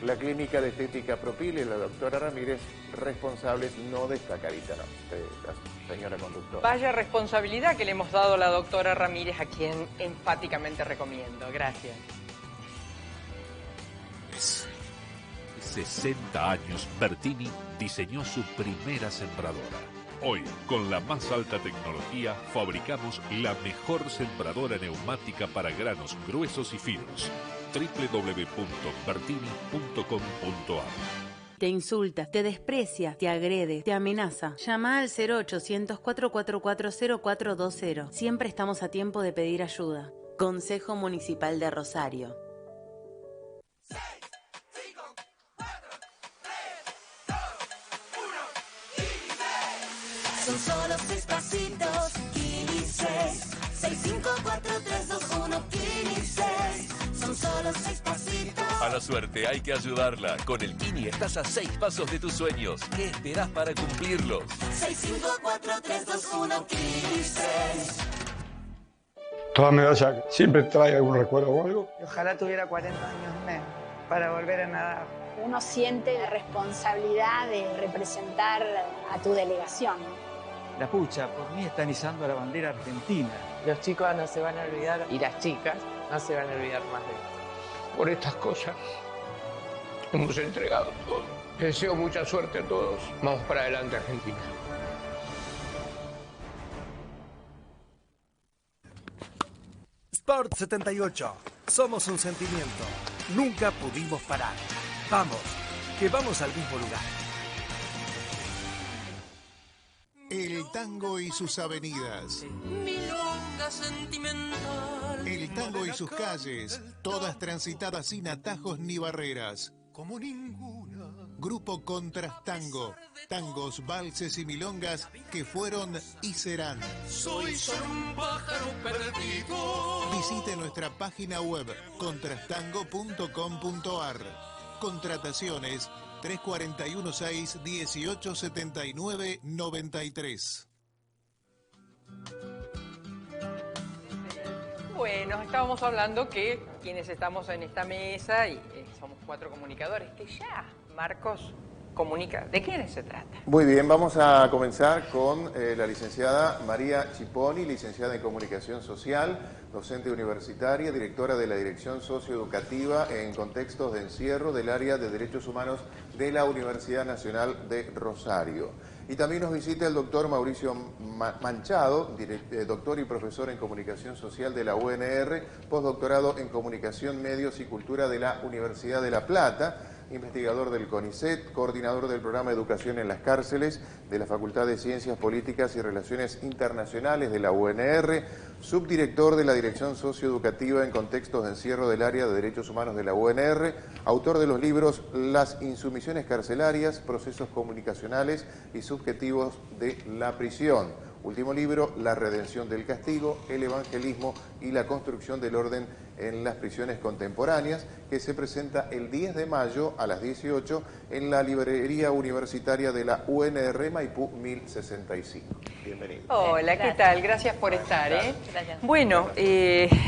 La Clínica de Estética Propiel y la doctora Ramírez, responsables no de esta carita, no, de la señora conductora.
Vaya responsabilidad que le hemos dado a la doctora Ramírez, a quien enfáticamente recomiendo. Gracias.
60 años, Bertini diseñó su primera sembradora. Hoy, con la más alta tecnología, fabricamos la mejor sembradora neumática para granos gruesos y finos. www.bertini.com.ar.
Te insulta, te desprecia, te agrede, te amenaza. Llama al 0800-444-0420. Siempre estamos a tiempo de pedir ayuda. Consejo Municipal de Rosario.
Son solo 6 pasitos, Kini 6. 6, 5, 4, 3, 2, 1, Kini 6. Son solo 6 pasitos.
A la suerte hay que ayudarla. Con el Kini estás a 6 pasos de tus sueños. ¿Qué esperás para cumplirlos?
6, 5, 4, 3, 2, 1, Kini 6.
Toda medalla siempre trae algún recuerdo o algo.
Ojalá tuviera 40 años menos para volver a nadar.
Uno siente la responsabilidad de representar a tu delegación.
La pucha, por mí están izando la bandera argentina.
Los chicos no se van a olvidar, y las chicas no se van a olvidar más de esto.
Por estas cosas hemos entregado todo. Les deseo mucha suerte a todos. Vamos para adelante, Argentina.
Sport 78. Somos un sentimiento. Nunca pudimos parar. Vamos, que vamos al mismo lugar.
El tango y sus avenidas.
Milonga sentimental.
El tango y sus calles, todas transitadas sin atajos ni barreras.
Como ninguna.
Grupo Contrastango. Tangos, valses y milongas que fueron y serán.
Soy solo un pájaro perdido.
Visite nuestra página web contrastango.com.ar. Contrataciones 341-6-1879-93.
Bueno, estábamos hablando que quienes estamos en esta mesa, y somos 4 comunicadores, que ya Marcos comunica. ¿De quiénes se trata?
Muy bien, vamos a comenzar con la licenciada María Chiponi, licenciada en Comunicación Social, docente universitaria, directora de la Dirección Socioeducativa en Contextos de Encierro del Área de Derechos Humanos de la Universidad Nacional de Rosario. Y también nos visita el doctor Mauricio Manchado, doctor y profesor en Comunicación Social de la UNR, postdoctorado en Comunicación, Medios y Cultura de la Universidad de La Plata, investigador del CONICET, coordinador del programa Educación en las Cárceles de la Facultad de Ciencias Políticas y Relaciones Internacionales de la UNR, subdirector de la Dirección Socioeducativa en Contextos de Encierro del Área de Derechos Humanos de la UNR, autor de los libros Las insumisiones carcelarias, procesos comunicacionales y subjetivos de la prisión. Último libro, La redención del castigo, el evangelismo y la construcción del orden en las prisiones contemporáneas, que se presenta el 10 de mayo a las 18 en la librería universitaria de la UNR Maipú 1065. Bienvenido.
Hola, ¿qué tal? Gracias por estar.
Gracias.
Bueno,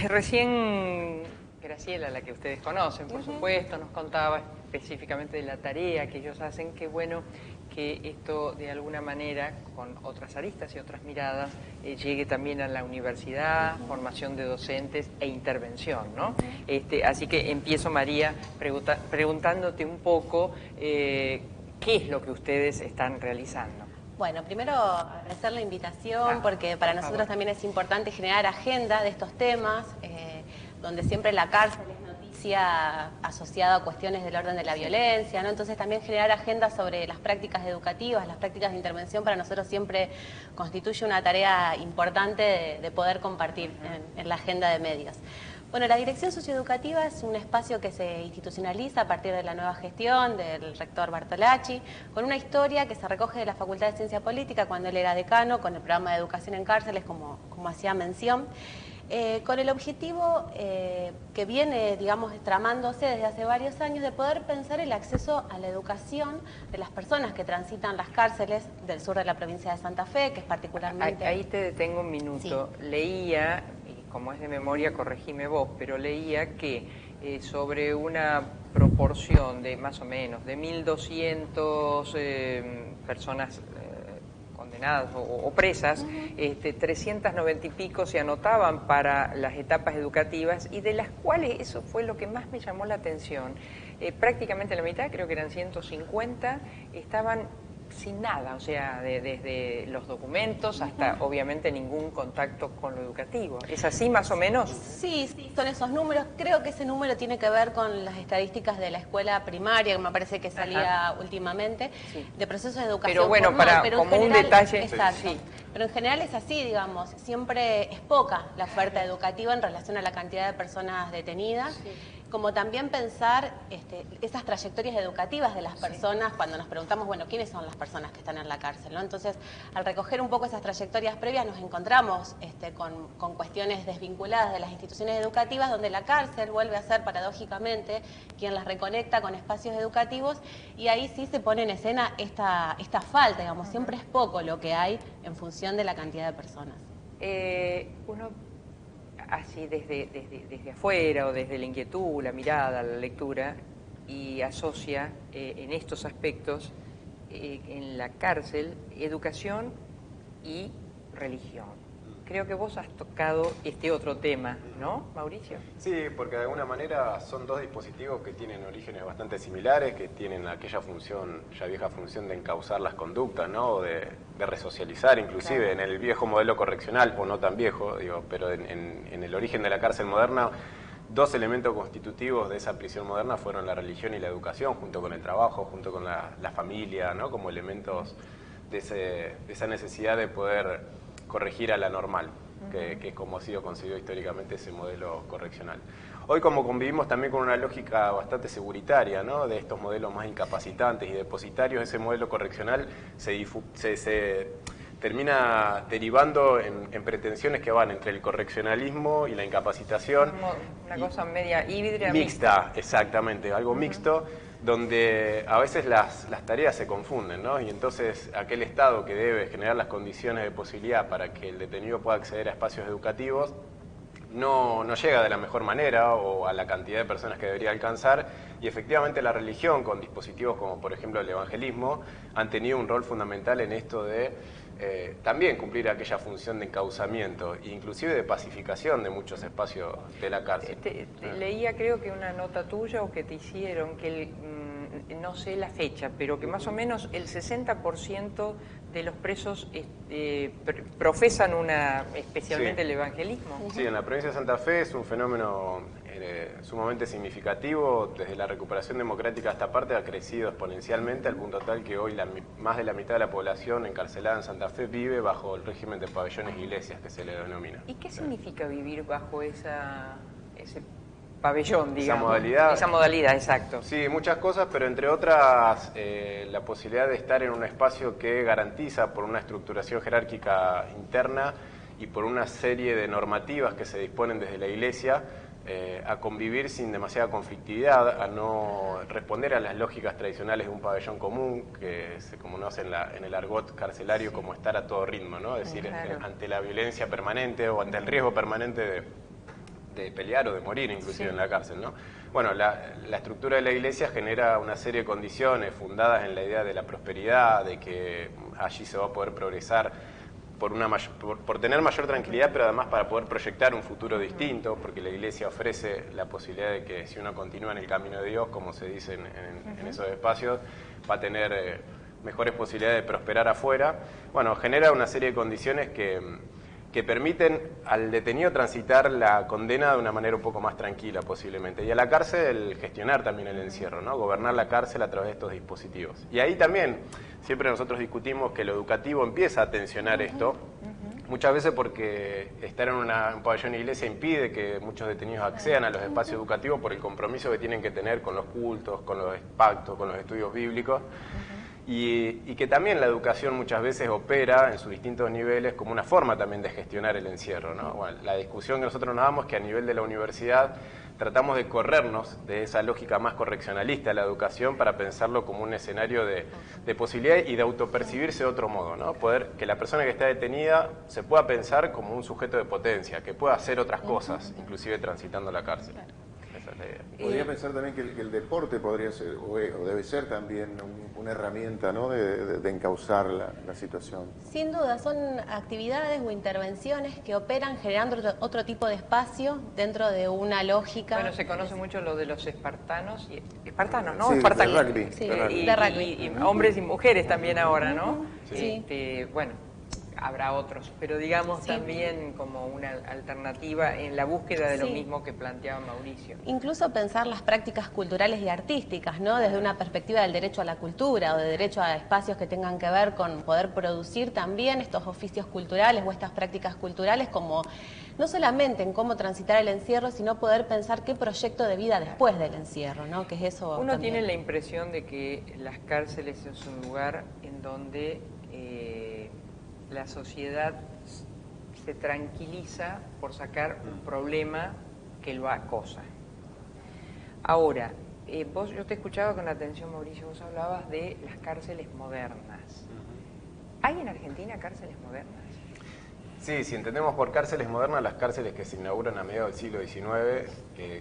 recién Graciela, la que ustedes conocen, por supuesto, nos contaba específicamente de la tarea que ellos hacen. Qué bueno que esto de alguna manera, con otras aristas y otras miradas, llegue también a la universidad, formación de docentes e intervención, ¿no? Así que empiezo, María, preguntándote un poco qué es lo que ustedes están realizando.
Bueno, primero agradecer la invitación, porque para nosotros también es importante generar agenda de estos temas, donde siempre la cárcel es noticia asociada a cuestiones del orden de la violencia, ¿no? Entonces también generar agenda sobre las prácticas educativas, las prácticas de intervención, para nosotros siempre constituye una tarea importante de poder compartir en la agenda de medios. Bueno, la Dirección Socioeducativa es un espacio que se institucionaliza a partir de la nueva gestión del rector Bartolacci, con una historia que se recoge de la Facultad de Ciencia Política cuando él era decano, con el programa de educación en cárceles, como hacía mención, con el objetivo que viene, digamos, tramándose desde hace varios años, de poder pensar el acceso a la educación de las personas que transitan las cárceles del sur de la provincia de Santa Fe, que es particularmente...
Ahí te detengo un minuto. Sí. Leía, y como es de memoria, corregime vos, pero leía que sobre una proporción de más o menos de 1.200 personas condenadas o presas, 390 y pico se anotaban para las etapas educativas, y de las cuales, eso fue lo que más me llamó la atención, prácticamente la mitad, creo que eran 150, estaban sin nada, o sea, desde los documentos hasta obviamente ningún contacto con lo educativo. ¿Es así más o menos?
Sí, son esos números. Creo que ese número tiene que ver con las estadísticas de la escuela primaria, que me parece que salía últimamente, de procesos de educación
pero bueno,
formal,
pero como general, un detalle...
Exacto. Sí. Pero en general es así, digamos, siempre es poca la oferta educativa en relación a la cantidad de personas detenidas. Sí. Como también pensar esas trayectorias educativas de las personas, cuando nos preguntamos, bueno, ¿quiénes son las personas que están en la cárcel, ¿no? Entonces, al recoger un poco esas trayectorias previas, nos encontramos con cuestiones desvinculadas de las instituciones educativas, donde la cárcel vuelve a ser, paradójicamente, quien las reconecta con espacios educativos, y ahí sí se pone en escena esta falta, digamos, siempre es poco lo que hay en función de la cantidad de personas.
Uno... así desde afuera o desde la inquietud, la mirada, la lectura, y asocia en estos aspectos, en la cárcel, educación y religión. Creo que vos has tocado este otro tema, ¿no, Mauricio?
Sí, porque de alguna manera son dos dispositivos que tienen orígenes bastante similares, que tienen aquella función, ya vieja función de encauzar las conductas, ¿no? De resocializar, inclusive, claro, en el viejo modelo correccional, o no tan viejo, digo, pero en el origen de la cárcel moderna, dos elementos constitutivos de esa prisión moderna fueron la religión y la educación, junto con el trabajo, junto con la familia, ¿no? Como elementos de esa necesidad de poder corregir a la normal, que es como ha sido concebido históricamente ese modelo correccional. Hoy, como convivimos también con una lógica bastante seguritaria, ¿no? De estos modelos más incapacitantes y depositarios, ese modelo correccional se termina derivando en pretensiones que van entre el correccionalismo y la incapacitación.
Una cosa media híbrida.
Mixta, exactamente, algo mixto, donde a veces las tareas se confunden, ¿no? Y entonces aquel Estado que debe generar las condiciones de posibilidad para que el detenido pueda acceder a espacios educativos no llega de la mejor manera o a la cantidad de personas que debería alcanzar, y efectivamente la religión, con dispositivos como por ejemplo el evangelismo, han tenido un rol fundamental en esto de también cumplir aquella función de encauzamiento e inclusive de pacificación de muchos espacios de la cárcel.
Leía, creo que una nota tuya o que te hicieron, que no sé la fecha, pero que más o menos el 60% de los presos profesan especialmente el evangelismo.
Sí, en la provincia de Santa Fe es un fenómeno sumamente significativo. Desde la recuperación democrática a esta parte ha crecido exponencialmente al punto tal que hoy más de la mitad de la población encarcelada en Santa Fe vive bajo el régimen de pabellones e iglesias, que se le denomina.
¿Y qué significa vivir bajo ese pabellón, digamos?
Esa
modalidad, exacto.
Sí, muchas cosas, pero entre otras la posibilidad de estar en un espacio que garantiza por una estructuración jerárquica interna y por una serie de normativas que se disponen desde la Iglesia a convivir sin demasiada conflictividad, a no responder a las lógicas tradicionales de un pabellón común, que se conoce en el argot carcelario como estar a todo ritmo, ¿no? Es decir, ante la violencia permanente o ante el riesgo permanente de pelear o de morir inclusive en la cárcel, ¿no? Bueno, la estructura de la Iglesia genera una serie de condiciones fundadas en la idea de la prosperidad, de que allí se va a poder progresar por tener mayor tranquilidad, pero además para poder proyectar un futuro distinto, porque la Iglesia ofrece la posibilidad de que si uno continúa en el camino de Dios, como se dice en esos espacios, va a tener mejores posibilidades de prosperar afuera. Bueno, genera una serie de condiciones que permiten al detenido transitar la condena de una manera un poco más tranquila posiblemente, y a la cárcel gestionar también el encierro, ¿no? Gobernar la cárcel a través de estos dispositivos. Y ahí también siempre nosotros discutimos que lo educativo empieza a tensionar esto, muchas veces porque estar en un pabellón de iglesia impide que muchos detenidos accedan a los espacios educativos por el compromiso que tienen que tener con los cultos, con los pactos, con los estudios bíblicos. Y que también la educación muchas veces opera en sus distintos niveles como una forma también de gestionar el encierro, ¿no? Bueno, la discusión que nosotros nos damos es que a nivel de la universidad tratamos de corrernos de esa lógica más correccionalista de la educación para pensarlo como un escenario de posibilidad y de autopercibirse de otro modo, ¿no? Que la persona que está detenida se pueda pensar como un sujeto de potencia, que pueda hacer otras cosas, inclusive transitando la cárcel. Esa es la idea.
Podría pensar también que el deporte podría ser, o debe ser también una herramienta, ¿no? de encauzar la situación.
Sin duda, son actividades o intervenciones que operan generando otro tipo de espacio dentro de una lógica.
Bueno, se conoce mucho lo de los espartanos, ¿no?
Sí,
Espartanos.
de rugby.
Sí,
de rugby. Y hombres y mujeres también ahora, ¿no?
Sí.
Bueno, habrá otros, pero digamos también como una alternativa en la búsqueda de lo mismo que planteaba Mauricio.
Incluso pensar las prácticas culturales y artísticas, ¿no? Desde una perspectiva del derecho a la cultura o de derecho a espacios que tengan que ver con poder producir también estos oficios culturales o estas prácticas culturales, como no solamente en cómo transitar el encierro, sino poder pensar qué proyecto de vida después del encierro, ¿no? Que es eso.
Uno
también
tiene la impresión de que las cárceles es un lugar en donde la sociedad se tranquiliza por sacar un problema que lo acosa. Ahora, yo te escuchaba con atención, Mauricio, vos hablabas de las cárceles modernas. ¿Hay en Argentina cárceles modernas?
Sí, si entendemos por cárceles modernas las cárceles que se inauguran a mediados del siglo XIX,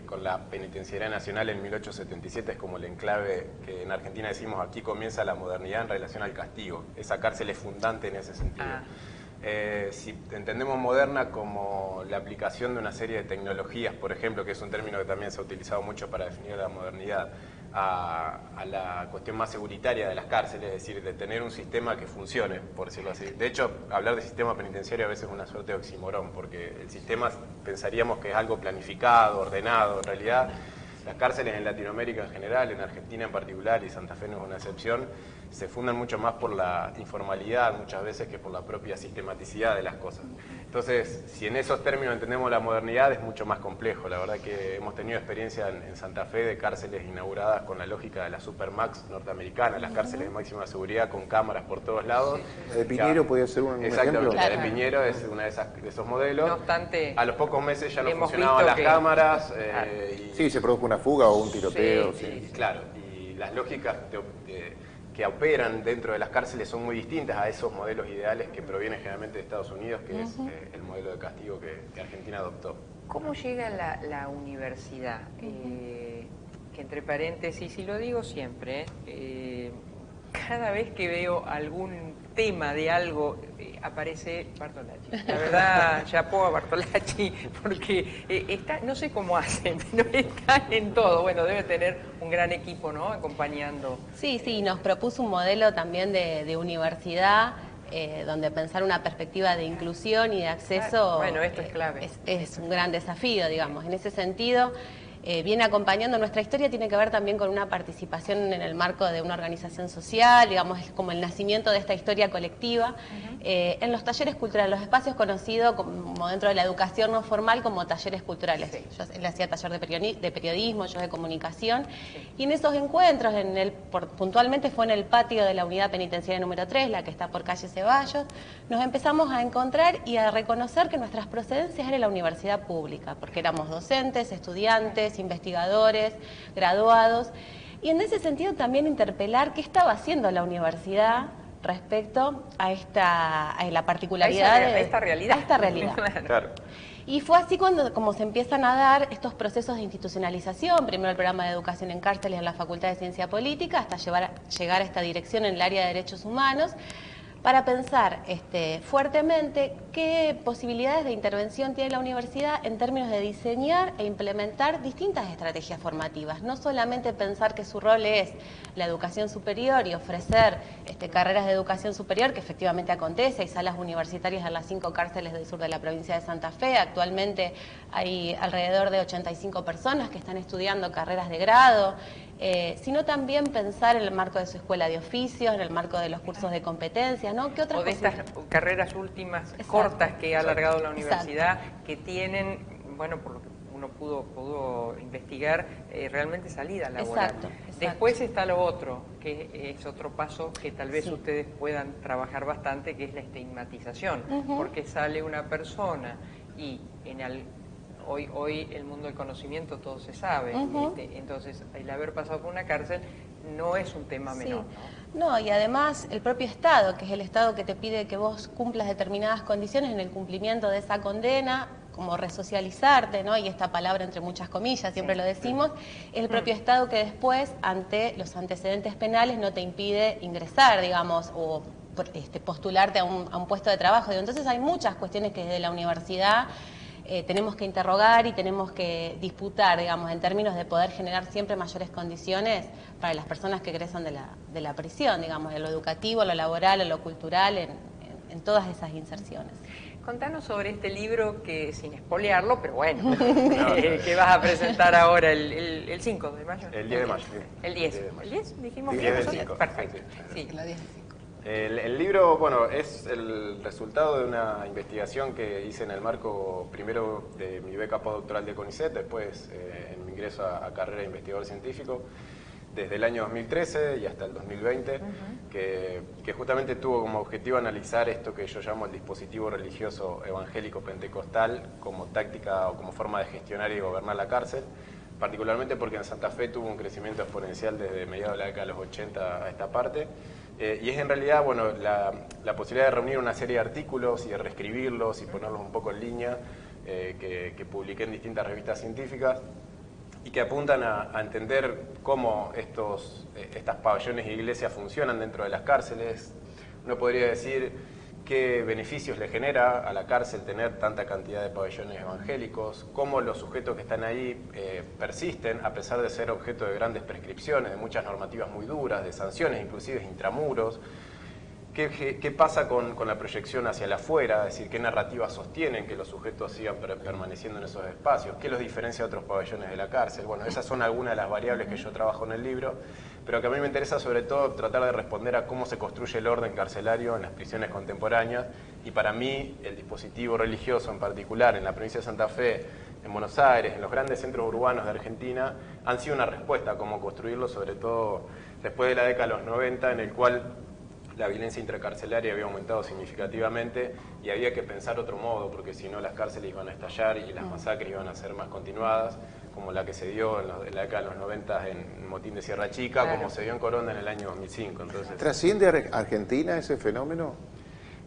con la Penitenciaría Nacional en 1877 es como el enclave que en Argentina decimos aquí comienza la modernidad en relación al castigo. Esa cárcel es fundante en ese sentido. Si entendemos moderna como la aplicación de una serie de tecnologías, por ejemplo, que es un término que también se ha utilizado mucho para definir la modernidad, a la cuestión más seguritaria de las cárceles, es decir, de tener un sistema que funcione, por decirlo así. De hecho, hablar de sistema penitenciario a veces es una suerte de oxímoron, porque el sistema pensaríamos que es algo planificado, ordenado. En realidad, las cárceles en Latinoamérica en general, en Argentina en particular, y Santa Fe no es una excepción, se fundan mucho más por la informalidad muchas veces que por la propia sistematicidad de las cosas. Entonces, si en esos términos entendemos la modernidad, es mucho más complejo. La verdad que hemos tenido experiencia en Santa Fe de cárceles inauguradas con la lógica de la Supermax norteamericana, las cárceles de máxima seguridad con cámaras por todos lados.
La de Piñero podía ser un ejemplo.
La de Piñero es una de esos modelos.
No obstante,
a los pocos meses ya no funcionaban las cámaras.
Sí, se produjo una fuga o un tiroteo.
Claro, y las lógicas que operan dentro de las cárceles son muy distintas a esos modelos ideales que provienen generalmente de Estados Unidos, que es el modelo de castigo que Argentina adoptó.
¿Cómo llega la universidad? Que entre paréntesis, y lo digo siempre, cada vez que veo algún tema de algo, aparece Bartolacci. La verdad, chapó a Bartolacci, porque no sé cómo hacen, pero están en todo. Bueno, debe tener un gran equipo, ¿no?, acompañando.
Sí, nos propuso un modelo también de universidad donde pensar una perspectiva de inclusión y de acceso
bueno, esto es clave.
Es un gran desafío, digamos. En ese sentido, viene acompañando nuestra historia, tiene que ver también con una participación en el marco de una organización social, digamos, es como el nacimiento de esta historia colectiva, en los talleres culturales, los espacios conocidos como dentro de la educación no formal como talleres culturales. Sí. Yo le hacía taller de periodismo, yo de comunicación, y en esos encuentros, puntualmente fue en el patio de la unidad penitenciaria número 3, la que está por calle Ceballos, nos empezamos a encontrar y a reconocer que nuestras procedencias eran la universidad pública, porque éramos docentes, estudiantes, investigadores, graduados, y en ese sentido también interpelar qué estaba haciendo la universidad respecto a la particularidad
a esta realidad.
A esta realidad.
Claro.
Y fue así como se empiezan a dar estos procesos de institucionalización, primero el programa de educación en cárceles en la Facultad de Ciencia Política, hasta llegar a esta dirección en el área de Derechos Humanos, para pensar fuertemente qué posibilidades de intervención tiene la universidad en términos de diseñar e implementar distintas estrategias formativas. No solamente pensar que su rol es la educación superior y ofrecer carreras de educación superior, que efectivamente acontece, hay salas universitarias en las 5 cárceles del sur de la provincia de Santa Fe, actualmente hay alrededor de 85 personas que están estudiando carreras de grado, sino también pensar en el marco de su escuela de oficios, en el marco de los cursos de competencias, ¿no? ¿Qué otras
o de estas carreras últimas cortas que ha alargado la universidad, que tienen, bueno, por lo que uno pudo investigar, realmente salida laboral.
Exacto.
Después está lo otro, que es otro paso que tal vez ustedes puedan trabajar bastante, que es la estigmatización, porque sale una persona y hoy el mundo del conocimiento todo se sabe, entonces el haber pasado por una cárcel no es un tema menor,
¿no? Y además el propio Estado, que es el Estado que te pide que vos cumplas determinadas condiciones en el cumplimiento de esa condena, como resocializarte, ¿no? Y esta palabra entre muchas comillas, siempre lo decimos, es el propio Estado que después, ante los antecedentes penales, no te impide ingresar, digamos, o postularte a un puesto de trabajo. Entonces hay muchas cuestiones que desde la universidad tenemos que interrogar y tenemos que disputar, digamos, en términos de poder generar siempre mayores condiciones para las personas que egresan de la prisión, digamos, en lo educativo, lo laboral, en lo cultural, en todas esas inserciones.
Contanos sobre este libro, que sin espolearlo, pero bueno, que vas a presentar ahora el 5 de mayo.
El 10 de mayo.
El 10. ¿El 10? Dijimos
el
bien.
10 del 5.
Perfecto.
Sí, el 10 del 5.
El libro, bueno, es el resultado de una investigación que hice en el marco, primero de mi beca postdoctoral de CONICET, después en mi ingreso a carrera de investigador científico, desde el año 2013 y hasta el 2020, que justamente tuvo como objetivo analizar esto que yo llamo el dispositivo religioso evangélico pentecostal como táctica o como forma de gestionar y gobernar la cárcel, particularmente porque en Santa Fe tuvo un crecimiento exponencial desde mediados de la década de los 80 a esta parte. Y es en realidad, bueno, la posibilidad de reunir una serie de artículos y de reescribirlos y ponerlos un poco en línea, que publiqué en distintas revistas científicas y que apuntan a entender cómo estas pabellones e iglesias funcionan dentro de las cárceles. Uno podría decir qué beneficios le genera a la cárcel tener tanta cantidad de pabellones evangélicos, cómo los sujetos que están ahí persisten a pesar de ser objeto de grandes prescripciones, de muchas normativas muy duras, de sanciones inclusive intramuros. ¿Qué pasa con la proyección hacia el afuera? Es decir, ¿qué narrativas sostienen que los sujetos sigan permaneciendo en esos espacios? ¿Qué los diferencia de otros pabellones de la cárcel? Bueno, esas son algunas de las variables que yo trabajo en el libro, pero que a mí me interesa sobre todo tratar de responder a cómo se construye el orden carcelario en las prisiones contemporáneas, y para mí el dispositivo religioso en particular en la provincia de Santa Fe, en Buenos Aires, en los grandes centros urbanos de Argentina, han sido una respuesta a cómo construirlo, sobre todo después de la década de los 90, en el cual la violencia intracarcelaria había aumentado significativamente y había que pensar otro modo, porque si no las cárceles iban a estallar y las masacres iban a ser más continuadas, como la que se dio en la década de los 90 en Motín de Sierra Chica, claro, como se dio en Coronda en el año 2005. Entonces,
¿trasciende Argentina ese fenómeno?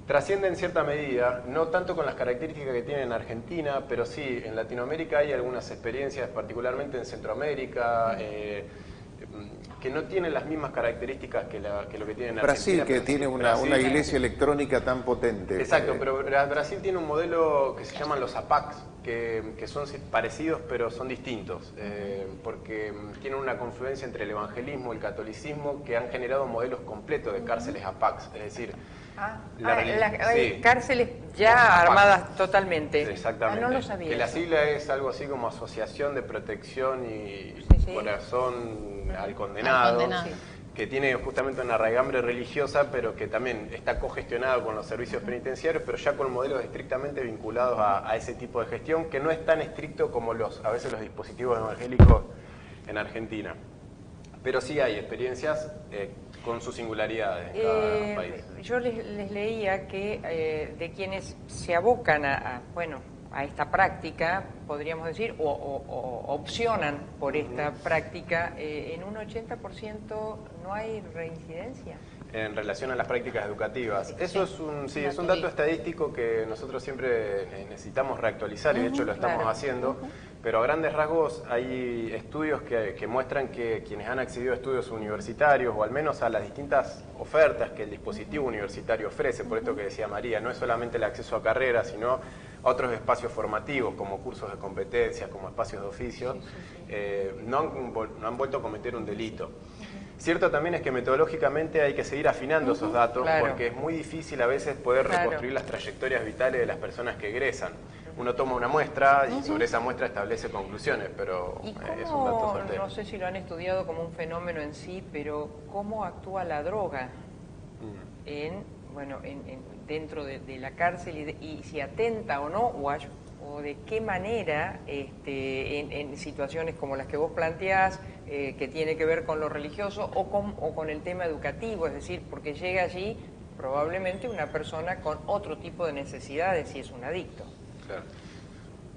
Trasciende en cierta medida, no tanto con las características que tiene en Argentina, pero sí, en Latinoamérica hay algunas experiencias, particularmente en Centroamérica, que no tienen las mismas características que lo que tiene en
Brasil,
Argentina.
que tiene una iglesia electrónica tan potente.
Exacto, pero Brasil tiene un modelo que se llaman los APACs, que son parecidos pero son distintos, porque tienen una confluencia entre el evangelismo y el catolicismo que han generado modelos completos de cárceles APACs, es decir,
Hay cárceles ya armadas totalmente.
Exactamente.
No lo sabía.
Que la sigla es algo así como Asociación de Protección y Corazón al Condenado, que tiene justamente una raigambre religiosa, pero que también está cogestionado con los servicios penitenciarios, pero ya con modelos estrictamente vinculados a ese tipo de gestión, que no es tan estricto como a veces los dispositivos evangélicos en Argentina. Pero sí hay experiencias con sus singularidades en cada país.
Yo les leía que de quienes se abocan a esta práctica, podríamos decir, o opcionan por esta práctica, en un 80% no hay reincidencia.
En relación a las prácticas educativas. Eso es un dato estadístico que nosotros siempre necesitamos reactualizar y de hecho lo estamos haciendo, pero a grandes rasgos hay estudios que muestran que quienes han accedido a estudios universitarios o al menos a las distintas ofertas que el dispositivo universitario ofrece, por esto que decía María, no es solamente el acceso a carreras, sino a otros espacios formativos como cursos de competencias, como espacios de oficios, no han vuelto a cometer un delito. Cierto también es que metodológicamente hay que seguir afinando esos datos porque es muy difícil a veces poder reconstruir las trayectorias vitales de las personas que egresan. Uno toma una muestra y sobre esa muestra establece conclusiones, pero es un dato certero.
No sé si lo han estudiado como un fenómeno en sí, pero ¿cómo actúa la droga dentro de la cárcel y si atenta o no o de qué manera en situaciones como las que vos planteás, que tiene que ver con lo religioso o con el tema educativo, es decir, porque llega allí probablemente una persona con otro tipo de necesidades si es un adicto.
Claro.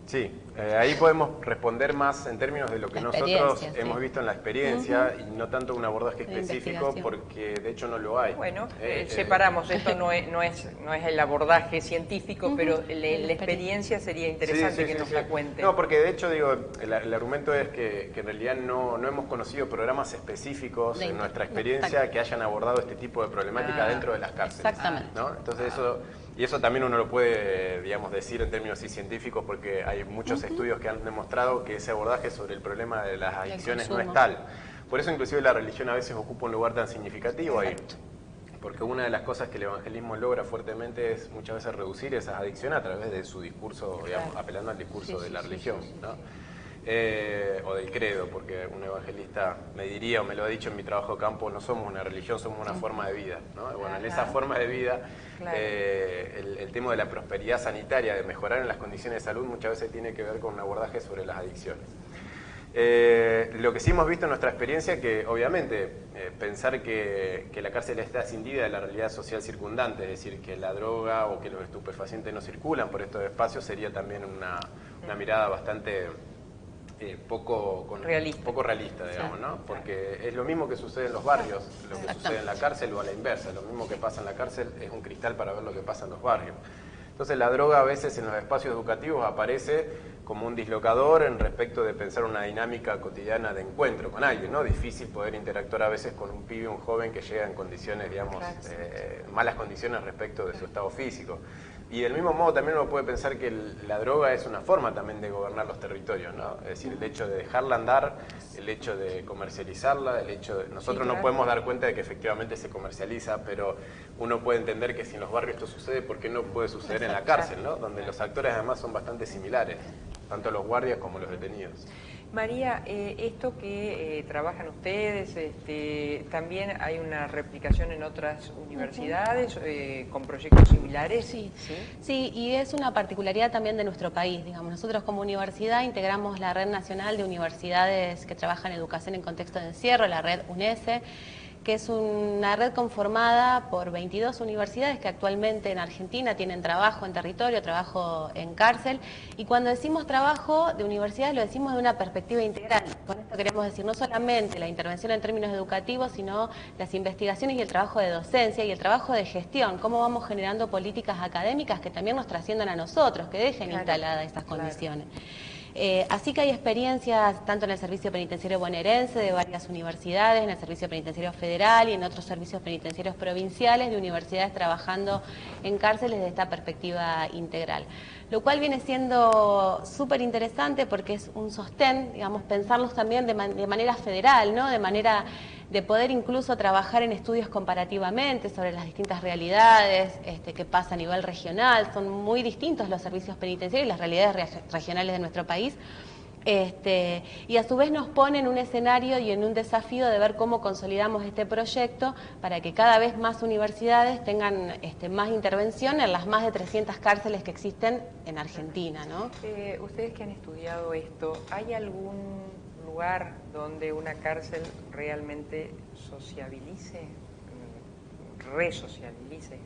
Sí, ahí podemos responder más en términos de lo que nosotros hemos visto en la experiencia y no tanto un abordaje específico porque de hecho no lo hay.
Bueno, separamos, esto no es el abordaje científico, pero la experiencia sería interesante que nos la cuente.
No, porque de hecho digo, el argumento es que en realidad no hemos conocido programas específicos en nuestra experiencia que hayan abordado este tipo de problemática dentro de las cárceles.
Exactamente.
¿No? Entonces eso también uno lo puede, digamos, decir en términos científicos porque hay muchos estudios que han demostrado que ese abordaje sobre el problema de las adicciones no es tal. Por eso inclusive la religión a veces ocupa un lugar tan significativo ahí. Porque una de las cosas que el evangelismo logra fuertemente es muchas veces reducir esas adicciones a través de su discurso, digamos, apelando al discurso de la religión, ¿no? O del credo, porque un evangelista me diría o me lo ha dicho en mi trabajo de campo, no somos una religión, somos una forma de vida, ¿no? Bueno, en esa forma de vida el tema de la prosperidad sanitaria, de mejorar en las condiciones de salud muchas veces tiene que ver con un abordaje sobre las adicciones. Lo que sí hemos visto en nuestra experiencia que obviamente pensar que la cárcel está escindida de la realidad social circundante, es decir, que la droga o que los estupefacientes no circulan por estos espacios sería también una mirada bastante poco realista, digamos, ¿no? Porque es lo mismo que sucede en los barrios, lo que sucede en la cárcel o a la inversa, lo mismo que pasa en la cárcel es un cristal para ver lo que pasa en los barrios. Entonces la droga a veces en los espacios educativos aparece como un dislocador en respecto de pensar una dinámica cotidiana de encuentro con alguien, ¿no? Difícil poder interactuar a veces con un pibe, un joven que llega en condiciones, digamos, malas condiciones respecto de su estado físico. Y del mismo modo también uno puede pensar que la droga es una forma también de gobernar los territorios, ¿no? Es decir, el hecho de dejarla andar, el hecho de comercializarla, el hecho de... Nosotros no podemos dar cuenta de que efectivamente se comercializa, pero uno puede entender que si en los barrios esto sucede, ¿por qué no puede suceder en la cárcel, ¿no? Donde los actores además son bastante similares, tanto los guardias como los detenidos.
María, esto que trabajan ustedes, también hay una replicación en otras universidades con proyectos similares.
Sí, y es una particularidad también de nuestro país. Digamos, nosotros como universidad integramos la Red Nacional de Universidades que trabajan en educación en contexto de encierro, la red UNESE, que es una red conformada por 22 universidades que actualmente en Argentina tienen trabajo en territorio, trabajo en cárcel, y cuando decimos trabajo de universidades lo decimos de una perspectiva integral. Con esto queremos decir no solamente la intervención en términos educativos, sino las investigaciones y el trabajo de docencia y el trabajo de gestión, cómo vamos generando políticas académicas que también nos trasciendan a nosotros, que dejen instaladas estas condiciones. Así que hay experiencias tanto en el Servicio Penitenciario Bonaerense de varias universidades, en el Servicio Penitenciario Federal y en otros servicios penitenciarios provinciales de universidades trabajando en cárceles de esta perspectiva integral. Lo cual viene siendo súper interesante porque es un sostén, digamos, pensarlos también de manera federal, ¿no? De manera de poder incluso trabajar en estudios comparativamente sobre las distintas realidades que pasa a nivel regional. Son muy distintos los servicios penitenciarios y las realidades regionales de nuestro país. Y a su vez nos pone en un escenario y en un desafío de ver cómo consolidamos este proyecto para que cada vez más universidades tengan más intervención en las más de 300 cárceles que existen en Argentina, ¿no?
Ustedes que han estudiado esto, ¿hay algún lugar donde una cárcel realmente sociabilice, resociabilice?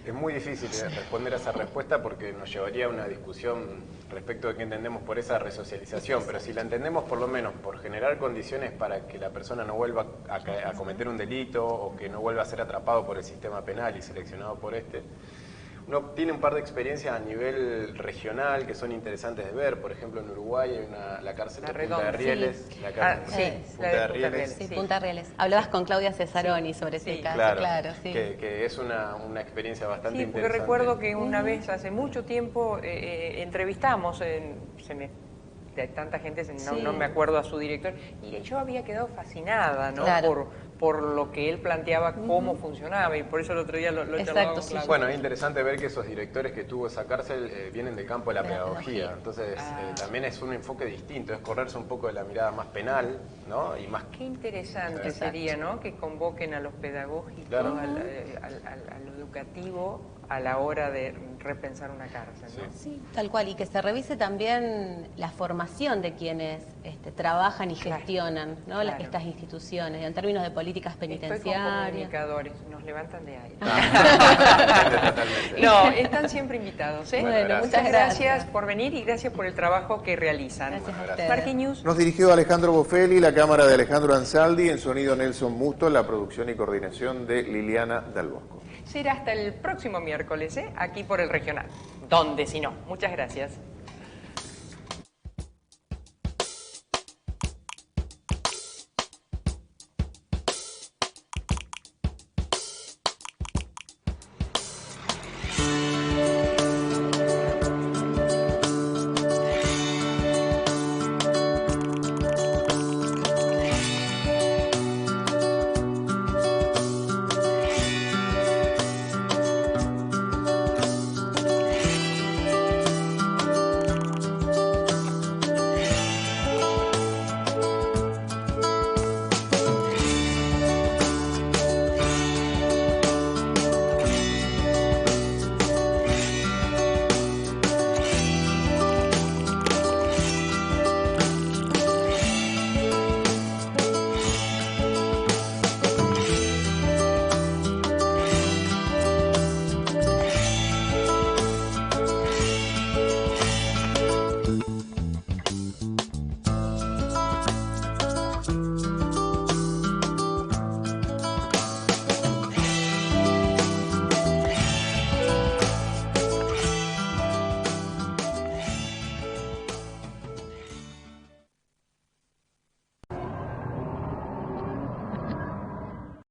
Es muy difícil responder a esa respuesta porque nos llevaría a una discusión respecto de qué entendemos por esa resocialización, pero si la entendemos por lo menos por generar condiciones para que la persona no vuelva a cometer un delito o que no vuelva a ser atrapado por el sistema penal y seleccionado por uno tiene un par de experiencias a nivel regional que son interesantes de ver. Por ejemplo, en Uruguay hay la cárcel de Punta de Rieles.
Sí.
La cárcel Punta de Rieles.
Sí, Punta de Rieles. Hablabas con Claudia Cesaroni sobre ese caso, claro. Sí.
Que es una experiencia bastante interesante.
Sí, porque recuerdo que una vez, hace mucho tiempo, entrevistamos, de tanta gente, no me acuerdo a su director, y yo había quedado fascinada, ¿no?
Claro.
Por lo que él planteaba, cómo funcionaba, y por eso el otro día lo charlaba con Claudio.
Bueno, es interesante ver que esos directores que tuvo esa cárcel vienen del campo de la pedagogía, entonces también es un enfoque distinto, es correrse un poco de la mirada más penal, ¿no? Y más...
Qué interesante sería, ¿no? Que convoquen a los pedagógicos, a lo educativo, a la hora de repensar una cárcel, ¿no?
Sí, tal cual, y que se revise también la formación de quienes trabajan y gestionan, ¿no? Estas instituciones, en términos de políticas penitenciarias.
Estoy con comunicadores, nos levantan de aire. No, están siempre invitados, ¿eh?
Bueno,
muchas gracias por venir y gracias por el trabajo que realizan.
Gracias a ustedes.
Martín News.
Nos dirigió Alejandro Bofelli, la cámara de Alejandro Ansaldi, en sonido Nelson Musto, la producción y coordinación de Liliana Dal Bosco.
Será hasta el próximo miércoles, aquí por el Regional. ¿Dónde si no? Muchas gracias.